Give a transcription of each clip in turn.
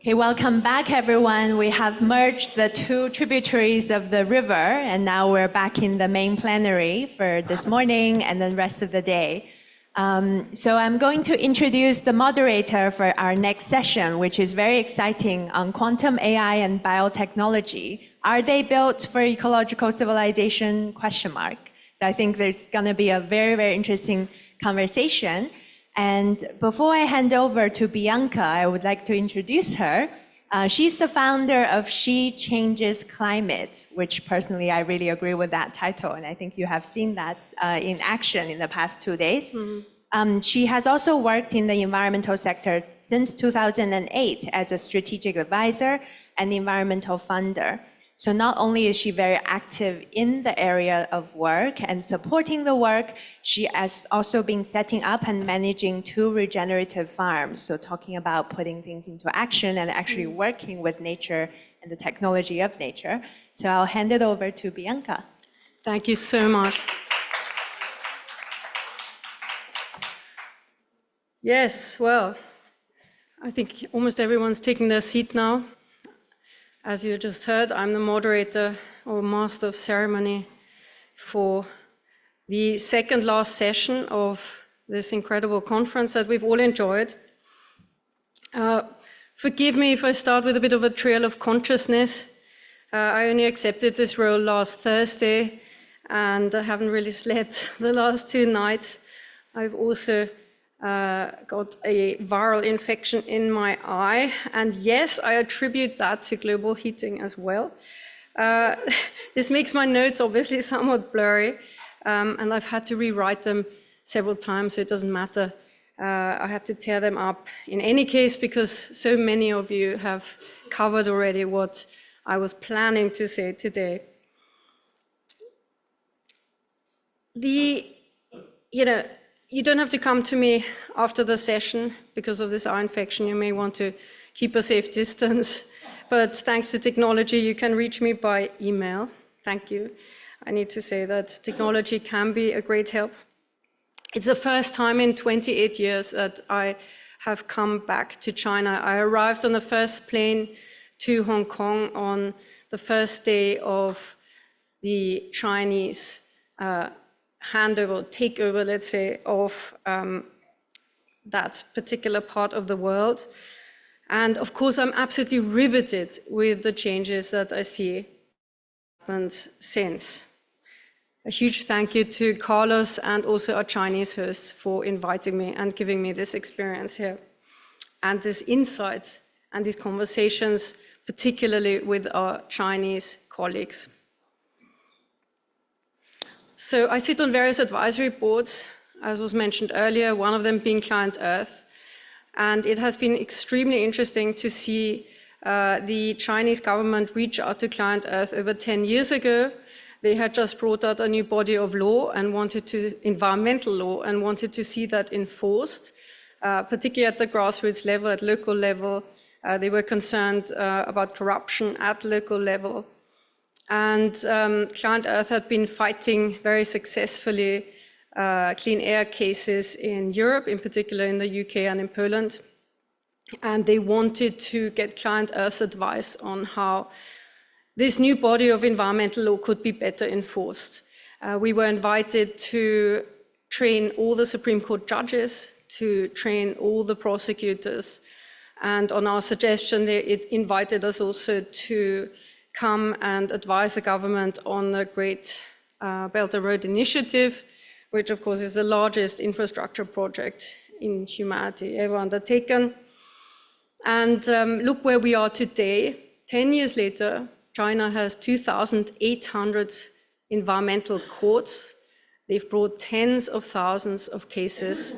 Okay, welcome back, everyone. We have merged the two tributaries of the river, and now we're back in the main plenary for this morning and then rest of the day. So I'm going to introduce the moderator for our next session, which is very exciting, on quantum AI and biotechnology. Are they built for ecological civilization? ? So I think there's going to be a very, very interesting conversation. And before I hand over to Bianca, I would like to introduce her. She's the founder of She Changes Climate, which personally I really agree with that title, and I think you have seen that in action in the past 2 days. She has also worked in the environmental sector since 2008 as a strategic advisor and environmental funder. So not only is she very active in the area of work and supporting the work, she has also been setting up and managing 2 regenerative farms. So talking about putting things into action and actually working with nature and the technology of nature. So I'll hand it over to Bianca. Thank you so much. Yes, well, I think almost everyone's taking their seat now. As you just heard, I'm the moderator or master of ceremony for the second last session of this incredible conference that we've all enjoyed. Forgive me if I start with a bit of a trail of consciousness. I only accepted this role last Thursday, and I haven't really slept the last 2 nights. I've also got a viral infection in my eye, and yes, I attribute that to global heating as well. This makes my notes obviously somewhat blurry, and I've had to rewrite them several times, so it doesn't matter. I had to tear them up in any case because so many of you have covered already what I was planning to say today. You don't have to come to me after the session because of this eye infection. You may want to keep a safe distance, but thanks to technology, you can reach me by email. Thank you. I need to say that technology can be a great help. It's the first time in 28 years that I have come back to China. I arrived on the first plane to Hong Kong on the first day of the Chinese handover, takeover, let's say, of that particular part of the world. And of course, I'm absolutely riveted with the changes that I see happened since. A huge thank you to Carlos and also our Chinese hosts for inviting me and giving me this experience here and this insight and these conversations, particularly with our Chinese colleagues. So I sit on various advisory boards, as was mentioned earlier, one of them being Client Earth. And it has been extremely interesting to see the Chinese government reach out to Client Earth over 10 years ago. They had just brought out a new body of law and environmental law, and wanted to see that enforced, particularly at the grassroots level, at local level. They were concerned about corruption at local level. And Client Earth had been fighting very successfully clean air cases in Europe, in particular in the UK and in Poland. And they wanted to get Client Earth's advice on how this new body of environmental law could be better enforced. We were invited to train all the Supreme Court judges, to train all the prosecutors. And on our suggestion, it invited us also to come and advise the government on the Great Belt and Road Initiative, which of course is the largest infrastructure project in humanity ever undertaken. And look where we are today. 10 years later, China has 2,800 environmental courts. They've brought tens of thousands of cases,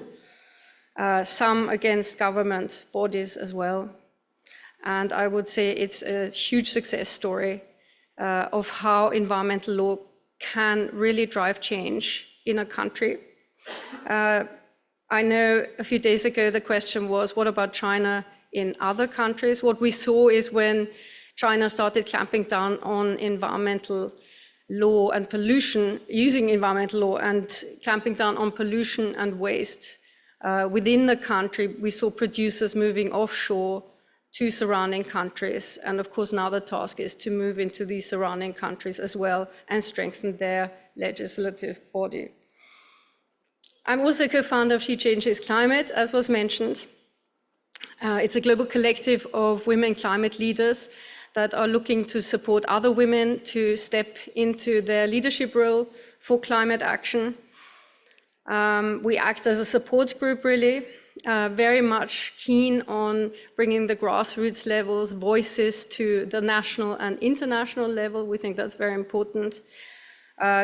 some against government bodies as well. And I would say it's a huge success story of how environmental law can really drive change in a country. I know a few days ago the question was, what about China in other countries? What we saw is when China started clamping down on environmental law and pollution, using environmental law and clamping down on pollution and waste within the country, we saw producers moving offshore to surrounding countries. And of course, now the task is to move into these surrounding countries as well and strengthen their legislative body. I'm also co-founder of She Changes Climate, as was mentioned. It's a global collective of women climate leaders that are looking to support other women to step into their leadership role for climate action. We act as a support group, really, very much keen on bringing the grassroots levels, voices to the national and international level. We think that's very important.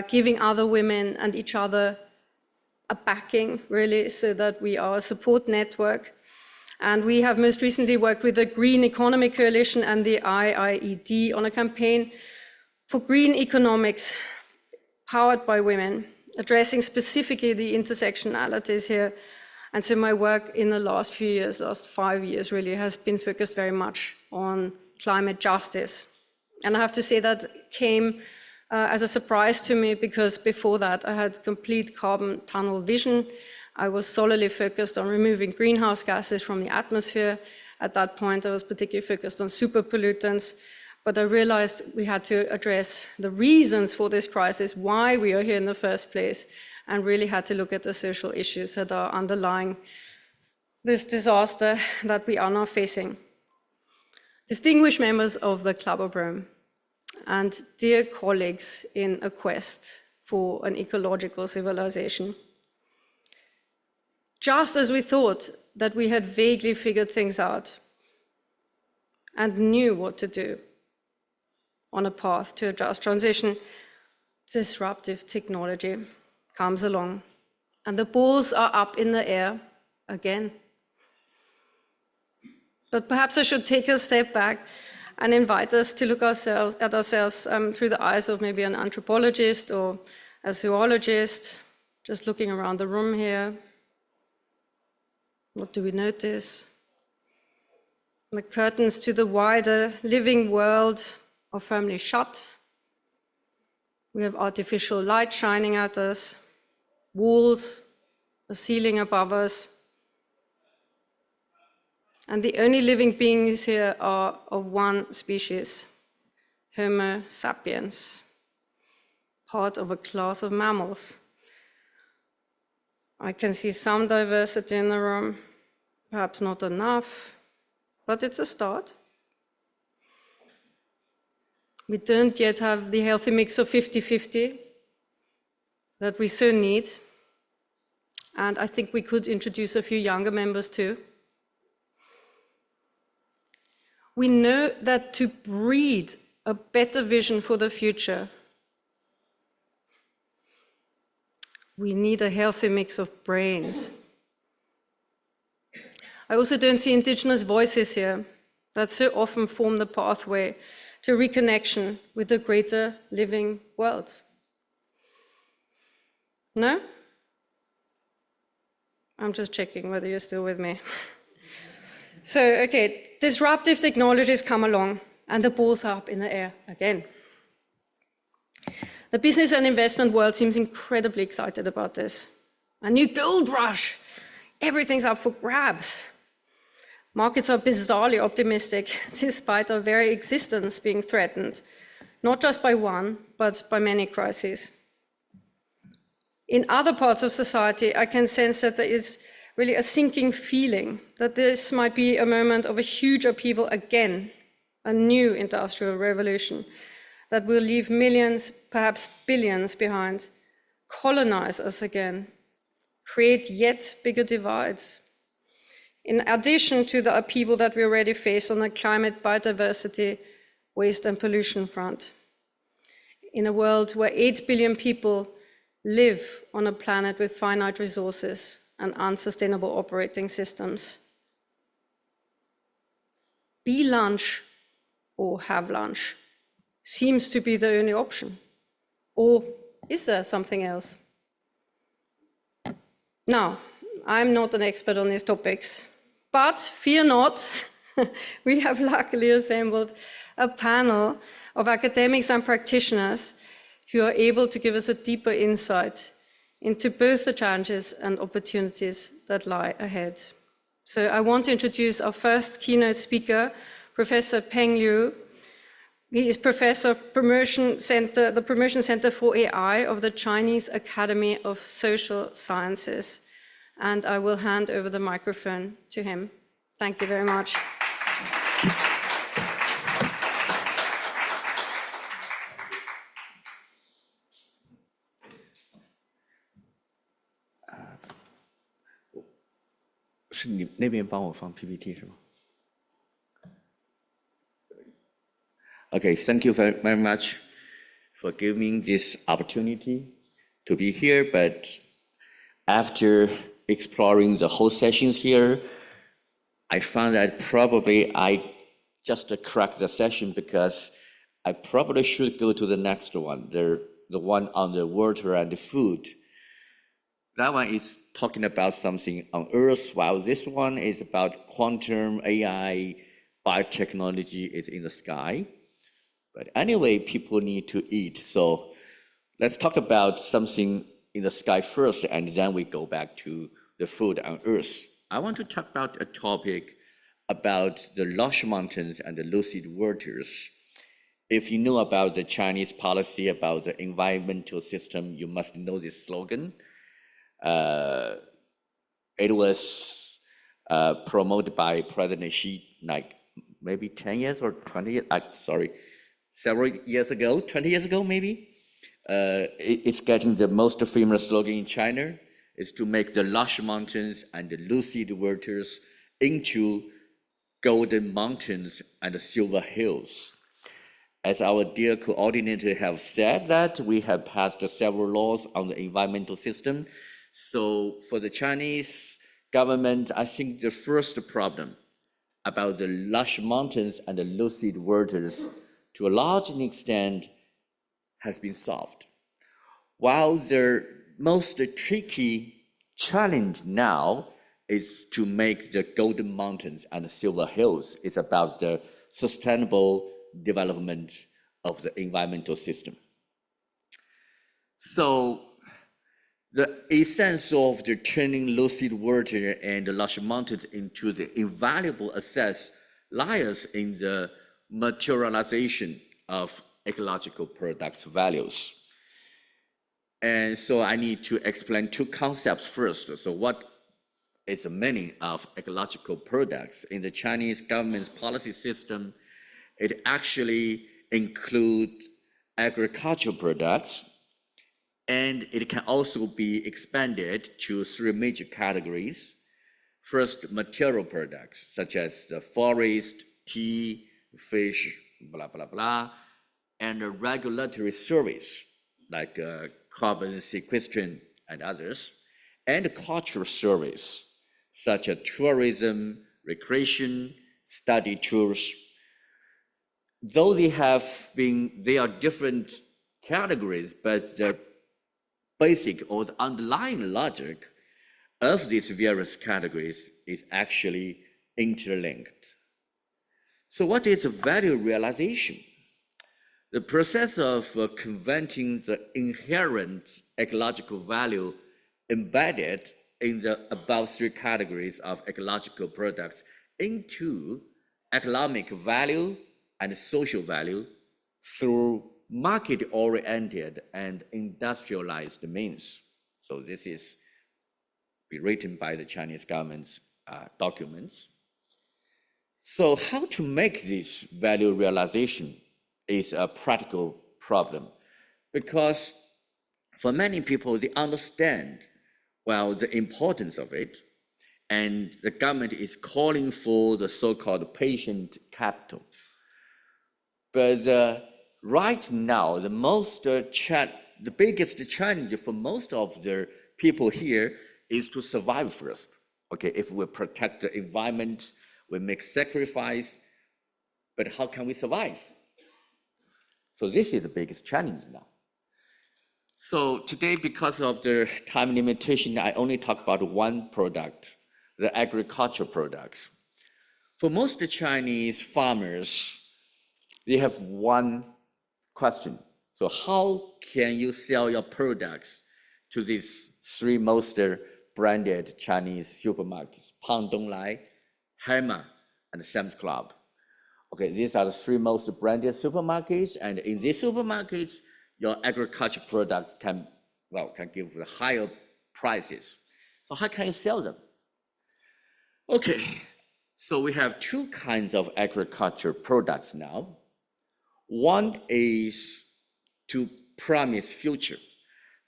Giving other women and each other a backing, really, so that we are a support network. And we have most recently worked with the Green Economy Coalition and the IIED on a campaign for green economics powered by women, addressing specifically the intersectionalities here. And so my work in the last few years, last 5 years really, has been focused very much on climate justice. And I have to say that came as a surprise to me, because before that I had complete carbon tunnel vision. I was solely focused on removing greenhouse gases from the atmosphere. At that point, I was particularly focused on super pollutants, but I realized we had to address the reasons for this crisis, why we are here in the first place, and really had to look at the social issues that are underlying this disaster that we are now facing. Distinguished members of the Club of Rome, and dear colleagues in a quest for an ecological civilization, just as we thought that we had vaguely figured things out and knew what to do on a path to a just transition, disruptive technology comes along, and the balls are up in the air again. But perhaps I should take a step back and invite us to look at ourselves through the eyes of maybe an anthropologist or a zoologist, just looking around the room here. What do we notice? The curtains to the wider living world are firmly shut. We have artificial light shining at us, walls, a ceiling above us. And the only living beings here are of one species, Homo sapiens, part of a class of mammals. I can see some diversity in the room, perhaps not enough, but it's a start. We don't yet have the healthy mix of 50-50 that we so need. And I think we could introduce a few younger members too. We know that to breed a better vision for the future, we need a healthy mix of brains. I also don't see indigenous voices here that so often form the pathway to reconnection with the greater living world. No? I'm just checking whether you're still with me. So, okay, disruptive technologies come along and the balls are up in the air again. The business and investment world seems incredibly excited about this. A new gold rush, everything's up for grabs. Markets are bizarrely optimistic, despite our very existence being threatened, not just by one, but by many crises. In other parts of society, I can sense that there is really a sinking feeling that this might be a moment of a huge upheaval again, a new industrial revolution that will leave millions, perhaps billions behind, colonize us again, create yet bigger divides. In addition to the upheaval that we already face on the climate, biodiversity, waste and pollution front. In a world where 8 billion people live on a planet with finite resources and unsustainable operating systems. Be lunch or have lunch seems to be the only option. Or is there something else? Now, I'm not an expert on these topics, but fear not, we have luckily assembled a panel of academics and practitioners who are able to give us a deeper insight into both the challenges and opportunities that lie ahead. So I want to introduce our first keynote speaker, Professor Peng Liu. He is Professor of the Promotion Center for AI of the Chinese Academy of Social Sciences. And I will hand over the microphone to him. Thank you very much. Okay, thank you very much for giving this opportunity to be here. But after exploring the whole sessions here, I found that probably I just cracked the session because I probably should go to the next one, the one on the water and the food. That one is talking about something on Earth, while this one is about quantum AI, biotechnology is in the sky. But anyway, people need to eat. So let's talk about something in the sky first, and then we go back to the food on Earth. I want to talk about a topic about the lush mountains and the lucid waters. If you know about the Chinese policy about the environmental system, you must know this slogan. It was promoted by President Xi, like maybe 10 years or 20 years, several years ago, 20 years ago maybe. It's getting the most famous slogan in China, is to make the lush mountains and the lucid waters into golden mountains and silver hills. As our dear coordinator have said that we have passed several laws on the environmental system. So for the Chinese government, I think the first problem about the lush mountains and the lucid waters to a large extent has been solved. While the most tricky challenge now is to make the golden mountains and the silver hills. It's about the sustainable development of the environmental system. So the essence of the turning lucid water and the lush mountains into the invaluable assets lies in the materialization of ecological products values. And so I need to explain two concepts first. So what is the meaning of ecological products? In the Chinese government's policy system, it actually includes agricultural products, and it can also be expanded to three major categories. First, material products, such as the forest, tea, fish, blah, blah, blah, and a regulatory service, like carbon sequestration and others, and cultural service, such as tourism, recreation, study tours. Though they are different categories, but the basic or the underlying logic of these various categories is actually interlinked. So what is value realization? The process of converting the inherent ecological value embedded in the above three categories of ecological products into economic value and social value through market-oriented and industrialized means. So this is written by the Chinese government's documents. So how to make this value realization is a practical problem, because for many people, they understand, well, the importance of it, and the government is calling for the so-called patient capital. But right now, the biggest challenge for most of the people here is to survive first. Okay, if we protect the environment, we make sacrifice, but how can we survive? So this is the biggest challenge now. So today, because of the time limitation, I only talk about one product, the agricultural products. For most Chinese farmers, they have one question. So how can you sell your products to these three most branded Chinese supermarkets: Pangdonglai, Hema, and Sam's Club. Okay, these are the 3 most branded supermarkets, and in these supermarkets, your agriculture products can give higher prices. So how can you sell them? Okay, so we have 2 kinds of agriculture products now. One is to promise future.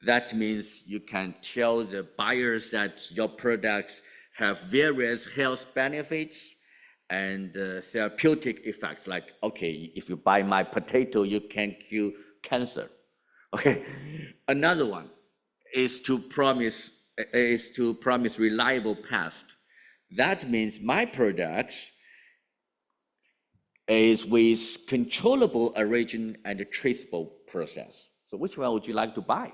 That means you can tell the buyers that your products have various health benefits and therapeutic effects, like, okay, if you buy my potato, you can cure cancer. Okay, another one is to promise reliable past. That means my products is with controllable origin and traceable process. So which one would you like to buy?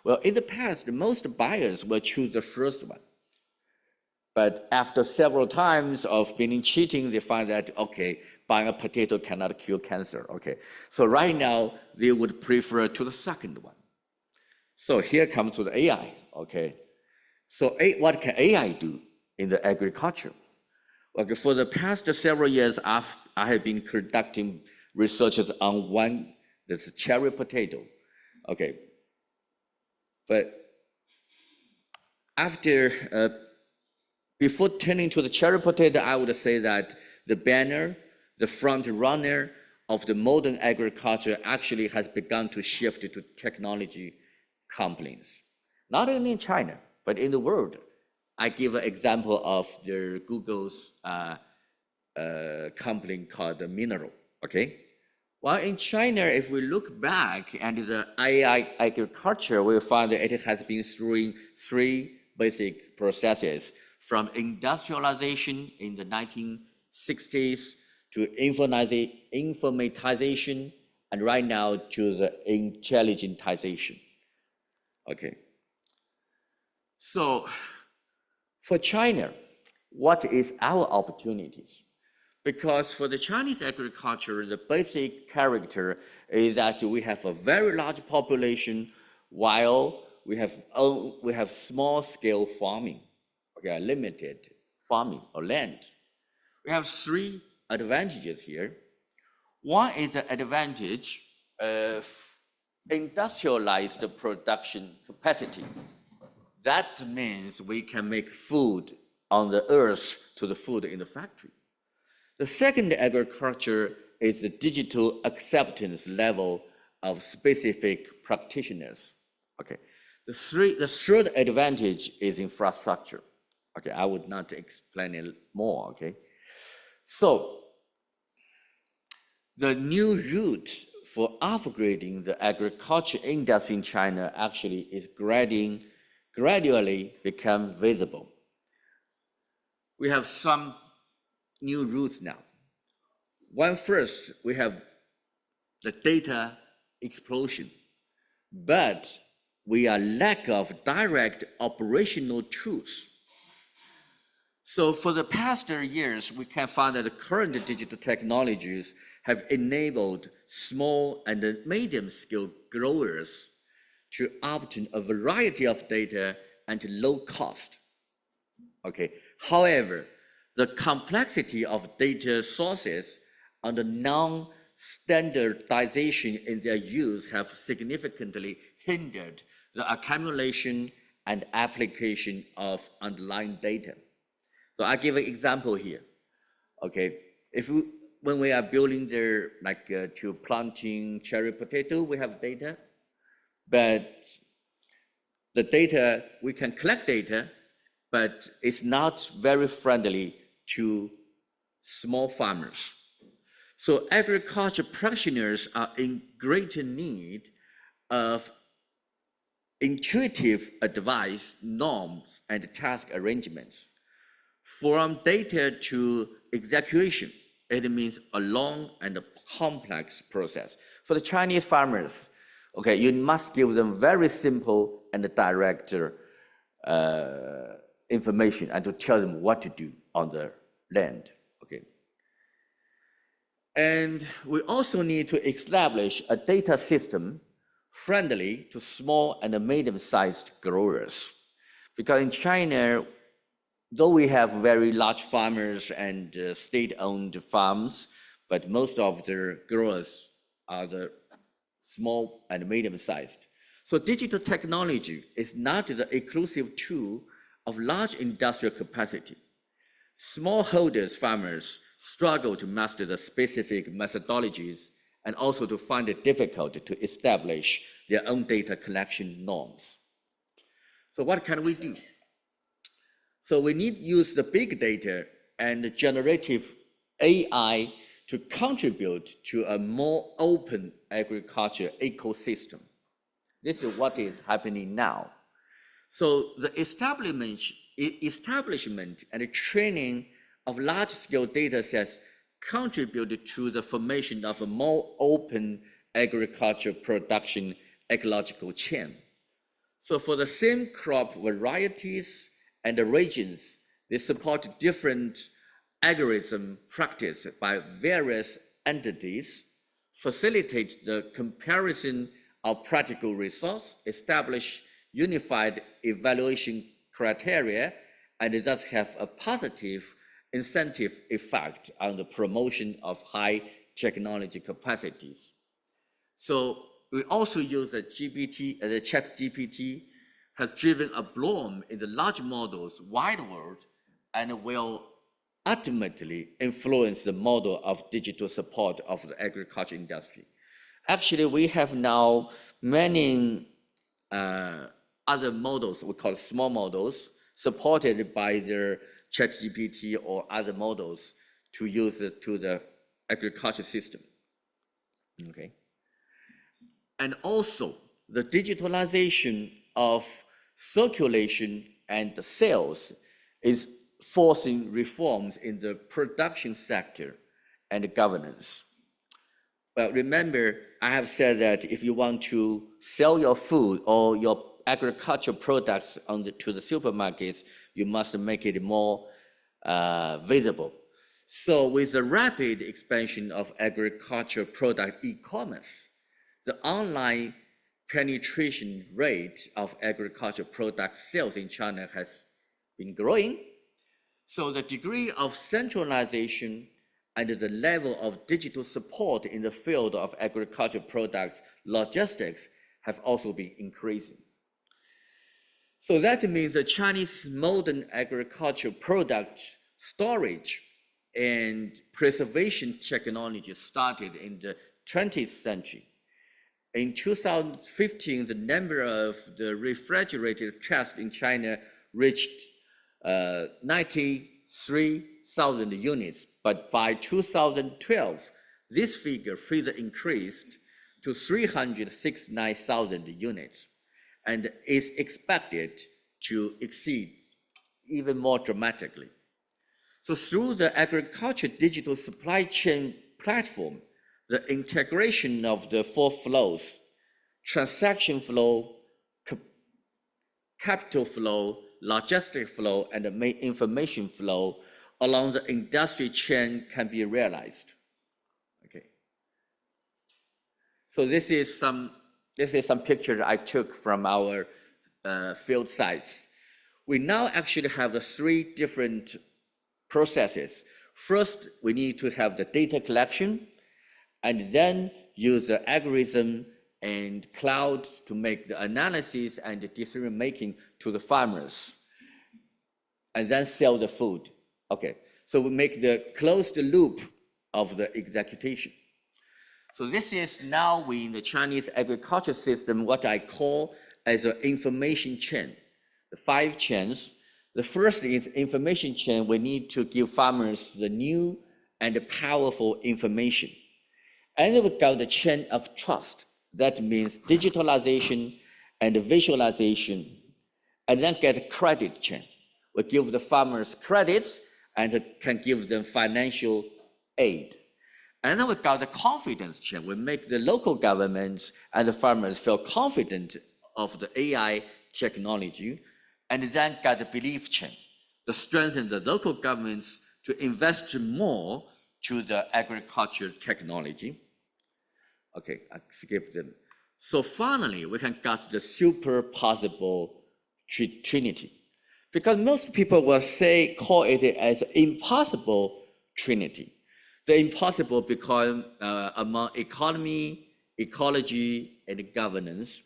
Well, in the past, most buyers will choose the first one. But after several times of being cheating, they find that, okay, buying a potato cannot cure cancer. Okay, so right now, they would prefer to the second one. So here comes to the AI, okay? So what can AI do in the agriculture? Okay, for the past several years, I have been conducting researches on one, that's cherry potato. Okay, but before turning to the cherry potato, I would say that the front runner of the modern agriculture actually has begun to shift to technology companies. Not only in China, but in the world. I give an example of Google's company called Mineral, okay? While in China, if we look back at the AI agriculture, we'll find that it has been through 3 basic processes, from industrialization in the 1960s to informatization, and right now to the intelligentization. Okay. So for China, what is our opportunities? Because for the Chinese agriculture, the basic character is that we have a very large population while we have small scale farming, okay, limited farming or land. We have 3 advantages here. One is the advantage of industrialized production capacity. That means we can make food on the earth to the food in the factory. The second agriculture is the digital acceptance level of specific practitioners. Okay. The third advantage is infrastructure. Okay, I would not explain it more, okay? So, the new route for upgrading the agriculture industry in China actually is gradually become visible. We have some new routes now. One first, we have the data explosion, but we are lack of direct operational tools. So for the past years, we can find that the current digital technologies have enabled small and medium-scale growers to obtain a variety of data at low cost. Okay. However, the complexity of data sources and the non-standardization in their use have significantly hindered the accumulation and application of underlying data. So I give an example here. Okay, when we are building to planting cherry potato, we have data, but the data, we can collect data, but it's not very friendly to small farmers. So agriculture practitioners are in greater need of intuitive advice, norms, and task arrangements. From data to execution, it means a long and a complex process. For the Chinese farmers, okay, you must give them very simple and direct information and to tell them what to do on the land, okay? And we also need to establish a data system friendly to small and medium-sized growers. Because in China, though we have very large farmers and state-owned farms, but most of the growers are the small and medium-sized. So digital technology is not the exclusive tool of large industrial capacity. Smallholders farmers struggle to master the specific methodologies and also to find it difficult to establish their own data collection norms. So what can we do? So we need to use the big data and generative AI to contribute to a more open agriculture ecosystem. This is what is happening now. So the establishment and training of large-scale data sets contributed to the formation of a more open agriculture production ecological chain. So for the same crop varieties and the regions, they support different algorithm practice by various entities, facilitate the comparison of practical results, establish unified evaluation criteria, and thus have a positive incentive effect on the promotion of high technology capacities. So we also use the GPT, the ChatGPT has driven a bloom in the large models wide world and will ultimately influence the model of digital support of the agriculture industry. Actually, we have now many other models, we call small models, supported by their ChatGPT or other models to use it to the agriculture system, okay? And also the digitalization of circulation and the sales is forcing reforms in the production sector and governance. Well, remember, I have said that if you want to sell your food or your agricultural products to the supermarkets, you must make it more visible. So with the rapid expansion of agricultural product e-commerce, the online penetration rate of agricultural product sales in China has been growing. So the degree of centralization and the level of digital support in the field of agricultural products logistics have also been increasing. So that means the Chinese modern agricultural product storage and preservation technology started in the 20th century. In 2015, the number of the refrigerated chests in China reached 93,000 units. But by 2012, this figure further increased to 369,000 units and is expected to exceed even more dramatically. So through the agriculture digital supply chain platform, the integration of the four flows, transaction flow, capital flow, logistic flow, and the information flow along the industry chain can be realized. Okay. So this is some pictures I took from our field sites. We now actually have the three different processes. First, we need to have the data collection, and then use the algorithm and cloud to make the analysis and the decision making to the farmers, and then sell the food. Okay, so we make the closed loop of the execution. So this is now in the Chinese agriculture system, what I call as an information chain, the 5 chains. The first is information chain. We need to give farmers the new and powerful information. And then we got the chain of trust. That means digitalization and visualization, and then get credit chain. We give the farmers credits and can give them financial aid. And then we got the confidence chain. We make the local governments and the farmers feel confident of the AI technology, and then got the belief chain to strengthen the local governments to invest more to the agriculture technology. Okay, I skipped them. So finally, we can get the super possible trinity. Because most people will call it as impossible trinity. The impossible because among economy, ecology, and governance.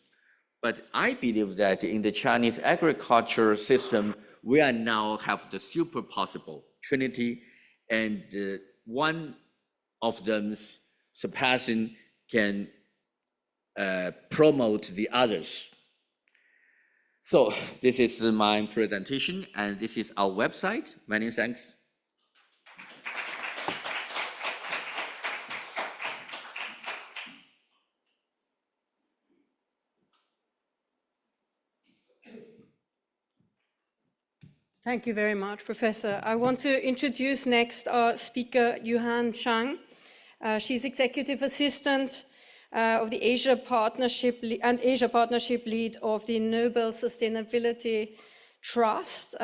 But I believe that in the Chinese agriculture system, we are now have the super possible trinity, and one of them's surpassing can promote the others. So this is my presentation, and this is our website. Many thanks. Thank you very much, Professor. I want to introduce next our speaker, Yuhan Chang. She's Executive Assistant of the Asia Partnership Lead of the Nobel Sustainability Trust.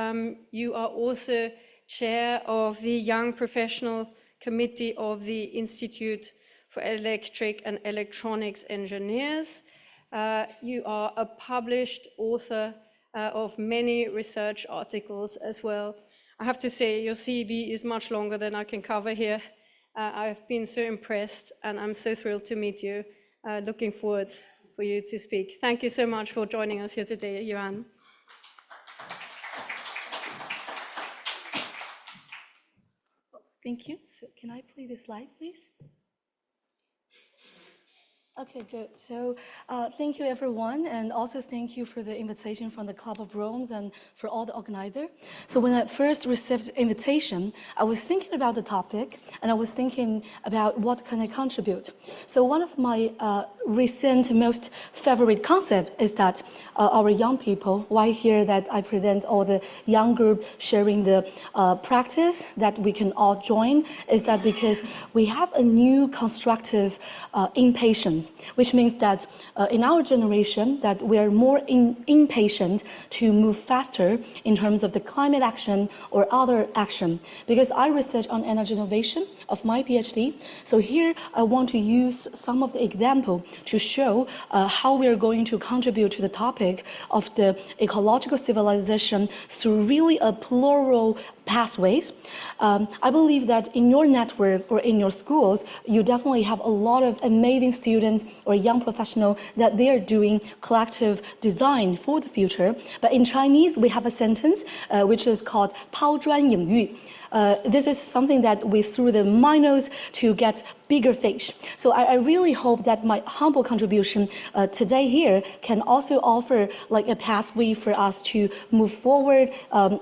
You are also Chair of the Young Professional Committee of the Institute for Electric and Electronics Engineers. You are a published author of many research articles as well. I have to say, your CV is much longer than I can cover here. I've been so impressed, and I'm so thrilled to meet you. Looking forward for you to speak. Thank you so much for joining us here today, Yuhan. Thank you. So can I play the slide, please? Okay, good. So thank you, everyone, and also thank you for the invitation from the Club of Rome and for all the organizers. So when I first received the invitation, I was thinking about the topic, and I was thinking about what can I contribute. So one of my recent most favorite concepts is that our young people, why here that I present all the young group sharing the practice that we can all join, is that because we have a new constructive impatience, which means that in our generation that we are more impatient to move faster in terms of the climate action or other action. Because I research on energy innovation of my PhD, so here I want to use some of the example to show how we are going to contribute to the topic of the ecological civilization through really a plural pathways. I believe that in your network or in your schools, you definitely have a lot of amazing students or young professionals that they are doing collective design for the future. But in Chinese, we have a sentence which is called 抛砖引玉. This is something that we threw the minnows to get bigger fish. So I really hope that my humble contribution today here can also offer like a pathway for us to move forward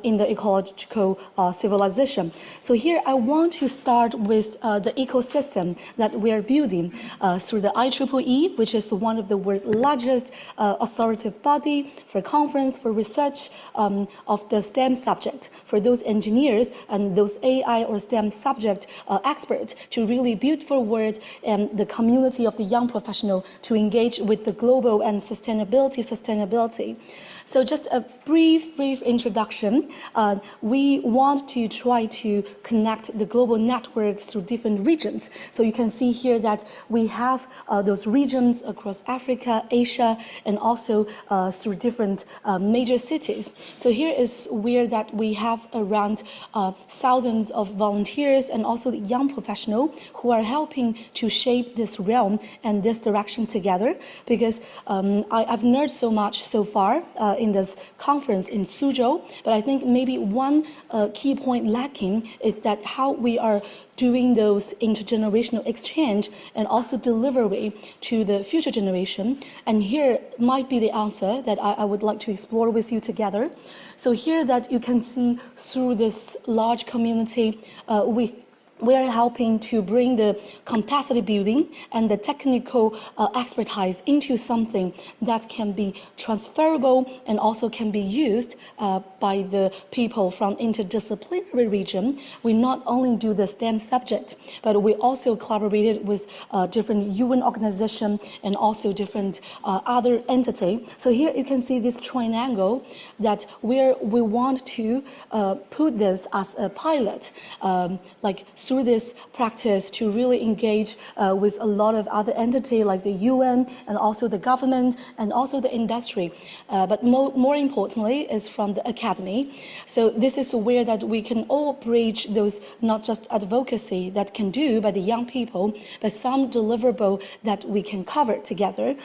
in the ecological civilization. So here I want to start with the ecosystem that we are building through the IEEE, which is one of the world's largest authoritative body for conference, for research of the STEM subject, for those engineers and those AI or STEM subject experts to really build forward the community of the young professional to engage with the global and sustainability. So just a brief introduction. We want to try to connect the global network through different regions. So you can see here that we have those regions across Africa, Asia, and also through different major cities. So here is where that we have around thousands of volunteers and also the young professionals who are helping to shape this realm and this direction together. Because I've learned so much so far in this conference in Suzhou, but I think maybe one key point lacking is that how we are doing those intergenerational exchange and also delivery to the future generation. And here might be the answer that I would like to explore with you together. So here that you can see through this large community, we are helping to bring the capacity building and the technical expertise into something that can be transferable and also can be used by the people from interdisciplinary region. We not only do the STEM subject, but we also collaborated with different UN organizations and also different other entities. So here you can see this triangle that where we want to put this as a pilot, like through this practice to really engage with a lot of other entities like the UN and also the government and also the industry. But more importantly is from the academy. So this is where that we can all bridge those not just advocacy that can do by the young people, but some deliverable that we can cover together.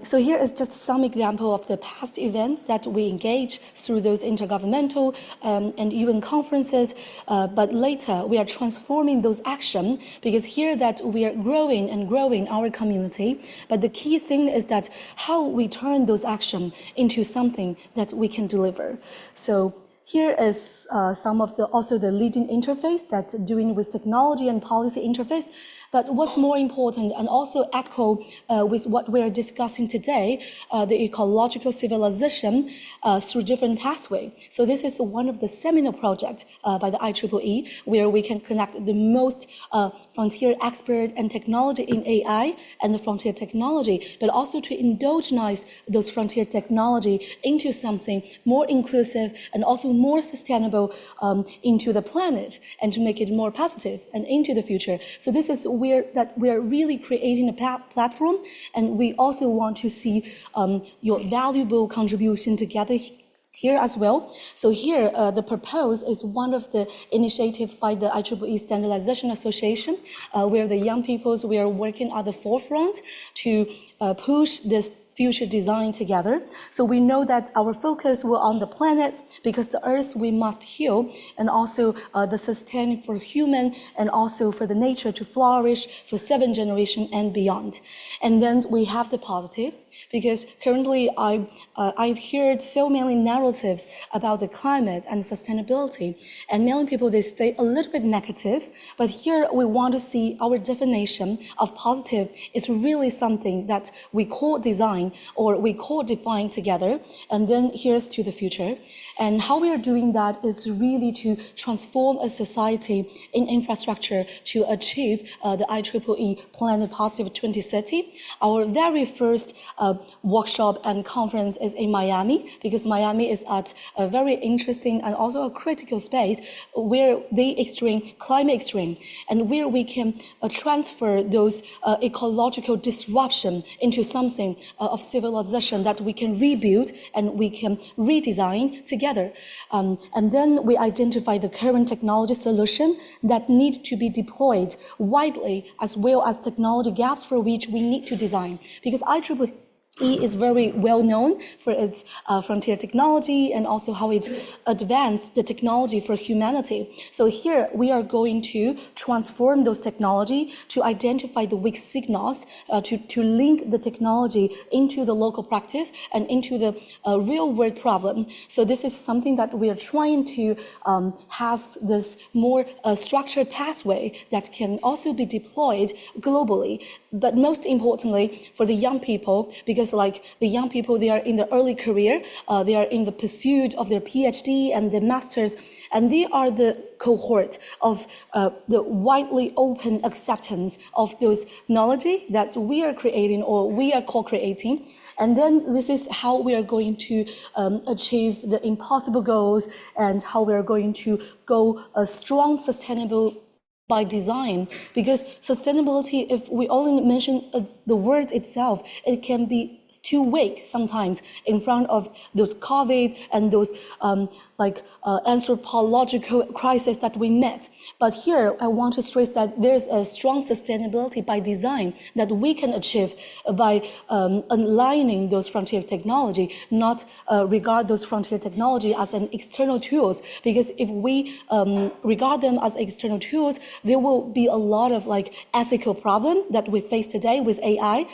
So here is just some example of the past events that we engage through those intergovernmental and UN conferences, but later we are transforming those actions because here that we are growing and growing our community, but the key thing is that how we turn those actions into something that we can deliver. So here is some of also the leading interface that's doing with technology and policy interface. But what's more important, and also echo with what we're discussing today, the ecological civilization through different pathways. So this is one of the seminal projects by the IEEE, where we can connect the most frontier expert and technology in AI and the frontier technology, but also to endogenize those frontier technology into something more inclusive and also more sustainable into the planet, and to make it more positive and into the future. So this is where that we are really creating a platform, and we also want to see your valuable contribution together here as well. So here, the purpose is one of the initiatives by the IEEE Standardization Association, where the young peoples, we are working at the forefront to push this future design together. So we know that our focus will on the planet because the earth we must heal, and also the sustain for human and also for the nature to flourish for 7 generations and beyond. And then we have the positive, because currently I've heard so many narratives about the climate and sustainability, and many people, they stay a little bit negative, but here we want to see our definition of positive is really something that we co-design or we co-define together, and then here's to the future. And how we are doing that is really to transform a society in infrastructure to achieve the IEEE Planet Positive 2030. Our very first workshop and conference is in Miami, because Miami is at a very interesting and also a critical space where the climate extreme, and where we can transfer those ecological disruption into something of civilization that we can rebuild and we can redesign together. And then we identify the current technology solution that need to be deployed widely, as well as technology gaps for which we need to design. Because IEEE is very well known for its frontier technology and also how it advanced the technology for humanity. So here we are going to transform those technology to identify the weak signals, to link the technology into the local practice and into the real world problem. So this is something that we are trying to have this more structured pathway that can also be deployed globally. But most importantly for the young people, because like the young people, they are in their early career, they are in the pursuit of their PhD and the masters, and they are the cohort of the widely open acceptance of those knowledge that we are creating or we are co-creating. And then this is how we are going to achieve the impossible goals, and how we are going to go a strong, sustainable by design. Because sustainability, if we only mention the words itself, it can be too weak sometimes in front of those COVID and those anthropological crises that we met. But here I want to stress that there's a strong sustainability by design that we can achieve by aligning those frontier technology, not regard those frontier technology as an external tools. Because if we regard them as external tools, there will be a lot of ethical problem that we face today with AI,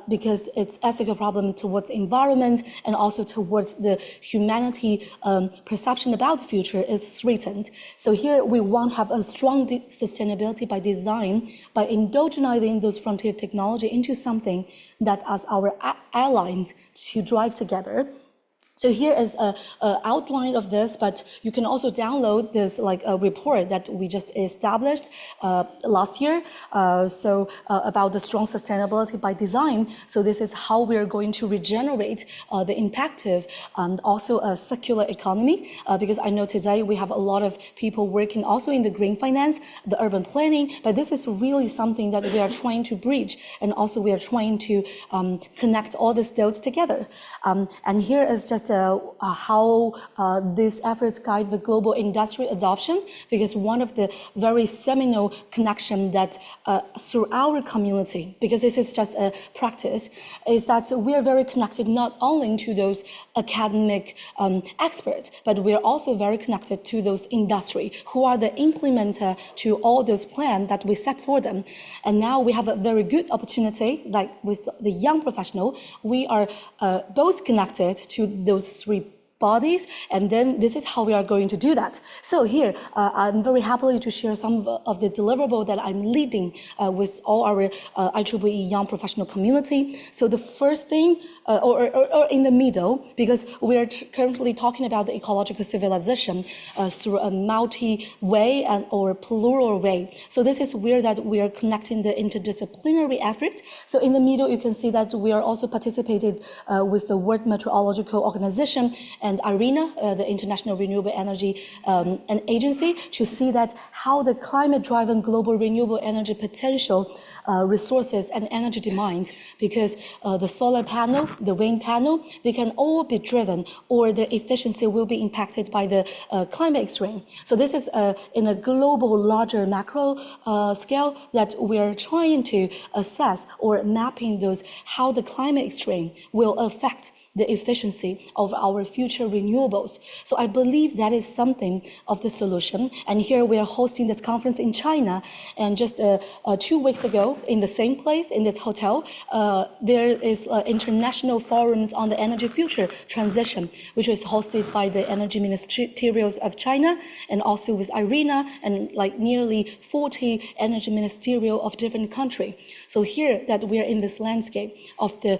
because it's ethical problem towards the environment and also towards the humanity perception about the future is threatened. So here we want to have a strong sustainability by design, by endogenizing those frontier technology into something that as our allies to drive together. So here is a outline of this, but you can also download this like a report that we just established last year. About the strong sustainability by design. So this is how we are going to regenerate the impactive and also a circular economy. Because I know today we have a lot of people working also in the green finance, the urban planning, but this is really something that we are trying to bridge, and also we are trying to connect all these dots together. And here is just how these efforts guide the global industry adoption, because one of the very seminal connection that through our community, because this is just a practice, is that we are very connected not only to those academic experts, but we are also very connected to those industry who are the implementer to all those plans that we set for them. And now we have a very good opportunity, like with the young professional, we are both connected to those three bodies, and then this is how we are going to do that. So here, I'm very happy to share some of the deliverable that I'm leading with all our IEEE young professional community. So the first thing, or in the middle, because we are currently talking about the ecological civilization through a multi-way or plural way. So this is where that we are connecting the interdisciplinary effort. So in the middle, you can see that we are also participated with the World Meteorological Organization and IRENA, the International Renewable Energy Agency, to see that how the climate-driven global renewable energy potential resources and energy demand, because the solar panel, the wind panel, they can all be driven, or the efficiency will be impacted by the climate extreme. So this is in a global, larger macro scale that we're trying to assess or mapping those, how the climate extreme will affect the efficiency of our future renewables. So I believe that is something of the solution. And here we are hosting this conference in China. And just 2 weeks ago, in the same place, in this hotel, there is international forums on the energy future transition, which was hosted by the energy ministerials of China, and also with IRENA, and like nearly 40 energy ministerial of different countries. So here that we are in this landscape of the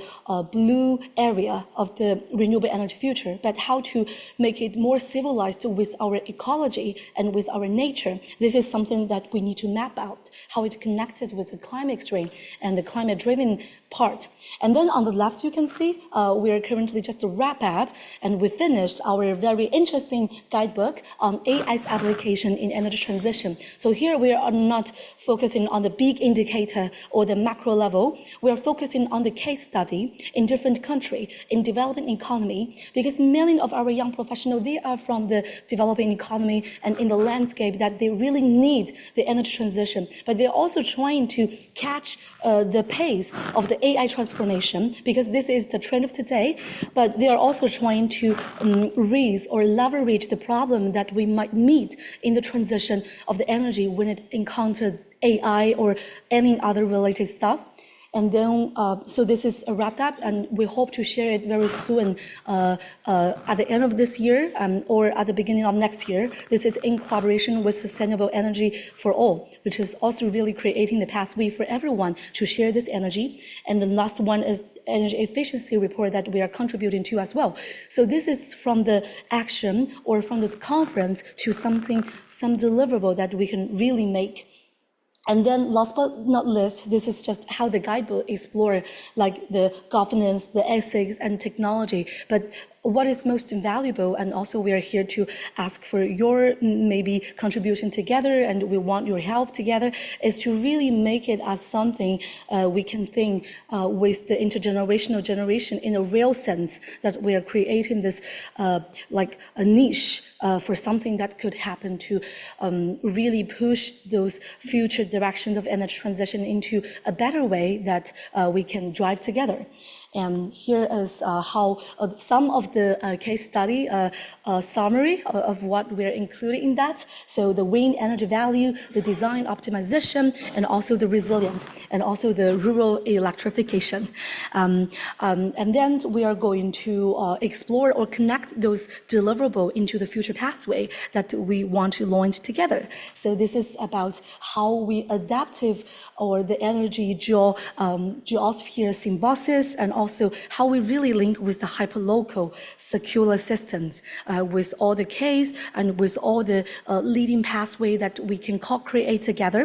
blue area of the renewable energy future, but how to make it more civilized with our ecology and with our nature. This is something that we need to map out, how it connects with the climate extreme and the climate-driven part. And then on the left, you can see we are currently just a wrap up, and we finished our very interesting guidebook on AI's application in energy transition. So here we are not focusing on the big indicator or the macro level. We are focusing on the case study in different countries, in developing economy, because many of our young professionals, they are from the developing economy and in the landscape that they really need the energy transition, but they're also trying to catch the pace of the AI transformation, because this is the trend of today, but they are also trying to raise or leverage the problem that we might meet in the transition of the energy when it encounters AI or any other related stuff. And then, so this is wrapped up, and we hope to share it very soon at the end of this year or at the beginning of next year. This is in collaboration with Sustainable Energy for All, which is also really creating the pathway for everyone to share this energy. And the last one is energy efficiency report that we are contributing to as well. So this is from the action or from this conference to something, some deliverable that we can really make. And then last but not least, this is just how the guidebook explore like the governance, the ethics and technology. But what is most invaluable, and also we are here to ask for your maybe contribution together, and we want your help together, is to really make it as something we can think with the intergenerational generation in a real sense, that we are creating this like a niche for something that could happen to really push those future directions of energy transition into a better way that we can drive together. And here is how some of the case study summary of what we're including in that. So the wind energy value, the design optimization, and also the resilience, and also the rural electrification. And then we are going to explore or connect those deliverables into the future pathway that we want to launch together. So this is about how we adaptive or the energy geosphere symbiosis, and also how we really link with the hyperlocal secure systems, with all the case and with all the leading pathway that we can co-create together,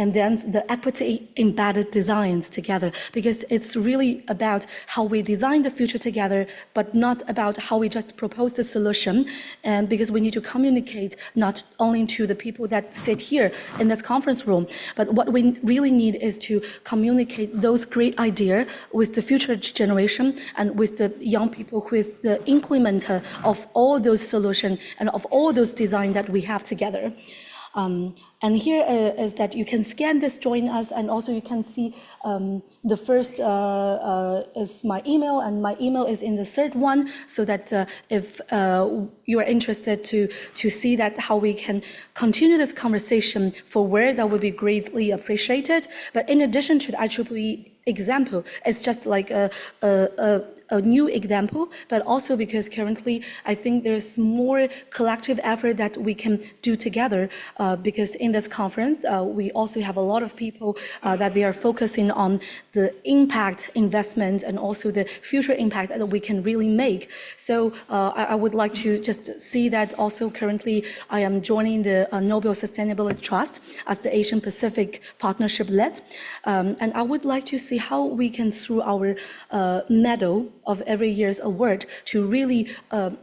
and then the equity embedded designs together, because it's really about how we design the future together, but not about how we just propose the solution. And because we need to communicate not only to the people that sit here in this conference room, but what we really need is to communicate those great ideas with the future generation and with the young people who is the implementer of all those solutions and of all those designs that we have together. And here is that you can scan this, join us, and also you can see the first is my email, and my email is in the third one, so that if you are interested to see that how we can continue this conversation forward, that would be greatly appreciated. But in addition to the IEEE example, it's just like a new example, but also because currently I think there's more collective effort that we can do together, because in this conference we also have a lot of people that they are focusing on the impact investment and also the future impact that we can really make. So I would like to just see that also currently I am joining the Nobel Sustainability Trust as the Asian Pacific Partnership led, and I would like to see how we can, through our medal of every year's award, to really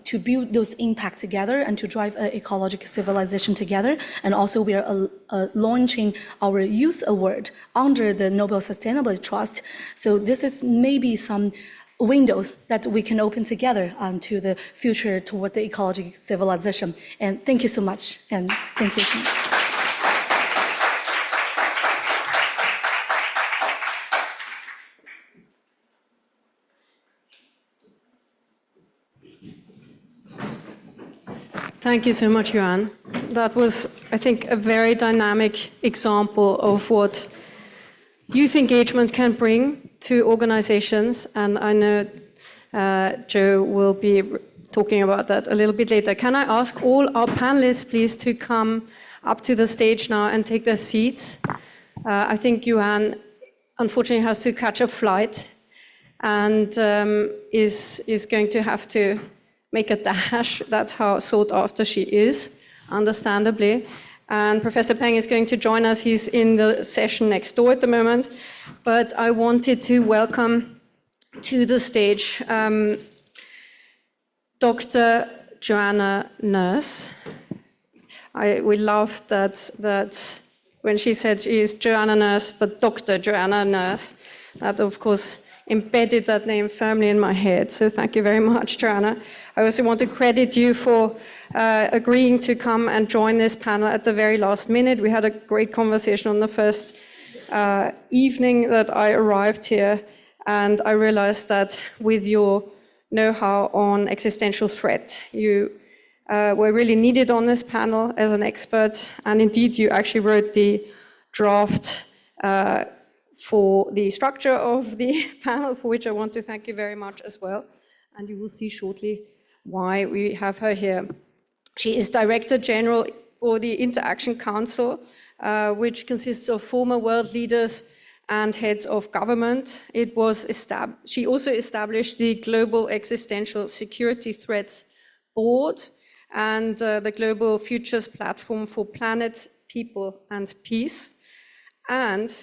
to build those impact together and to drive an ecological civilization together. And also we are launching our youth award under the Nobel Sustainability Trust. So this is maybe some windows that we can open together to the future toward the ecological civilization. And thank you so much. And thank you so much. Thank you so much, Yuan. That was, I think, a very dynamic example of what youth engagement can bring to organizations, and I know Joe will be talking about that a little bit later. Can I ask all our panelists, please, to come up to the stage now and take their seats? I think Yuan, unfortunately, has to catch a flight and is going to have to make a dash. That's how sought after she is, understandably. And Professor Peng is going to join us. He's in the session next door at the moment. But I wanted to welcome to the stage Dr. Joanna Nurse. We laughed that when she said she is Joanna Nurse, but Dr. Joanna Nurse. That, of course, embedded that name firmly in my head. So thank you very much, Joanna. I also want to credit you for agreeing to come and join this panel at the very last minute. We had a great conversation on the first evening that I arrived here, and I realized that with your know-how on existential threat, you were really needed on this panel as an expert, and indeed you actually wrote the draft for the structure of the panel, for which I want to thank you very much as well. And you will see shortly why we have her here. She is Director General for the Interaction Council, which consists of former world leaders and heads of government. She also established the Global Existential Security Threats Board and the Global Futures Platform for Planet, People and Peace. And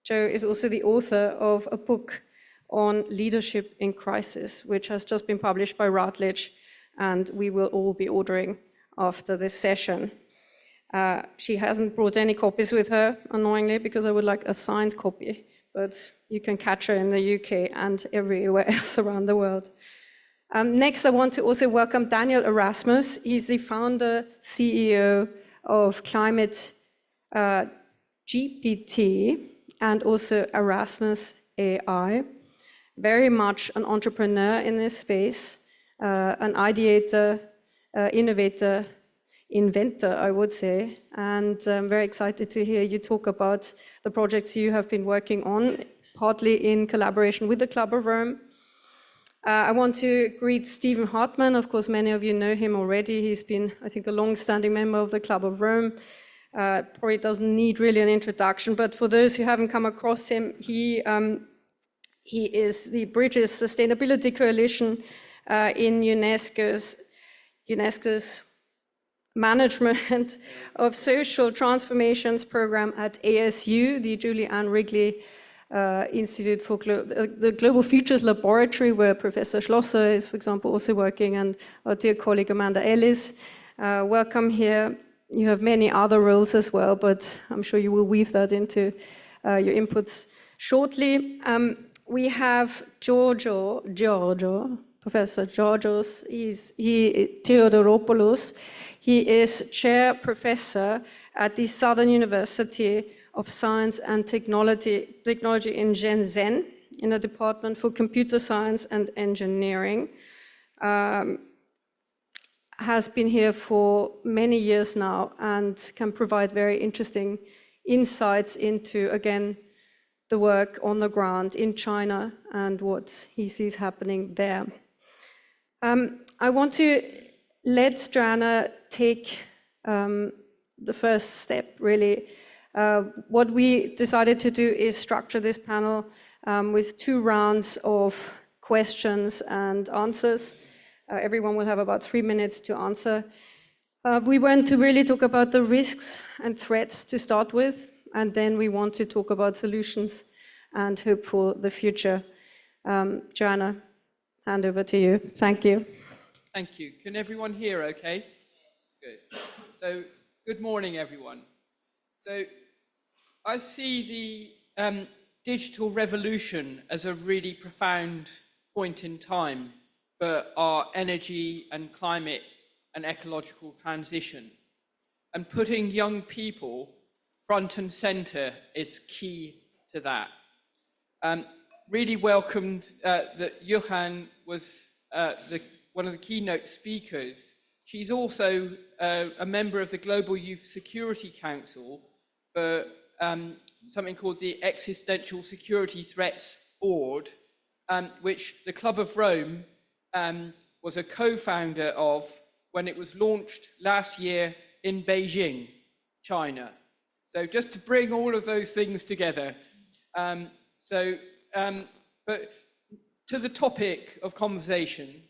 Joe is also the author of a book on leadership in crisis, which has just been published by Routledge, and we will all be ordering after this session. She hasn't brought any copies with her, annoyingly, because I would like a signed copy, but you can catch her in the UK and everywhere else around the world. Next, I want to also welcome Daniel Erasmus. He's the founder, CEO of Climate GPT, and also Erasmus AI. Very much an entrepreneur in this space, an ideator, innovator, inventor, I would say. And I'm very excited to hear you talk about the projects you have been working on, partly in collaboration with the Club of Rome. I want to greet Stephen Hartman. Of course, many of you know him already. He's been, I think, a long-standing member of the Club of Rome. Probably doesn't need really an introduction, but for those who haven't come across him, he He is the British Sustainability Coalition in UNESCO's management of social transformations program at ASU, the Julie Ann Wrigley Institute for the Global Futures Laboratory, where Professor Schlosser is, for example, also working, and our dear colleague Amanda Ellis. Welcome here. You have many other roles as well, but I'm sure you will weave that into your inputs shortly. We have Giorgio, Professor Georgios Theodoropoulos. He is chair professor at the Southern University of Science and Technology in Shenzhen in the Department for Computer Science and Engineering. Has been here for many years now and can provide very interesting insights into, again, the work on the ground in China and what he sees happening there. I want to let Joanna take the first step, really. What we decided to do is structure this panel with 2 rounds of questions and answers. Everyone will have about 3 minutes to answer. We want to really talk about the risks and threats to start with, and then we want to talk about solutions and hope for the future. Joanna, hand over to you. Thank you. Thank you. Can everyone hear okay? Good. So, good morning, everyone. So, I see the digital revolution as a really profound point in time for our energy and climate and ecological transition. And putting young people front and center is key to that. Really welcomed that Johan was one of the keynote speakers. She's also a member of the Global Youth Security Council for something called the Existential Security Threats Board, which the Club of Rome was a co-founder of when it was launched last year in Beijing, China. So just to bring all of those things together. But to the topic of conversation,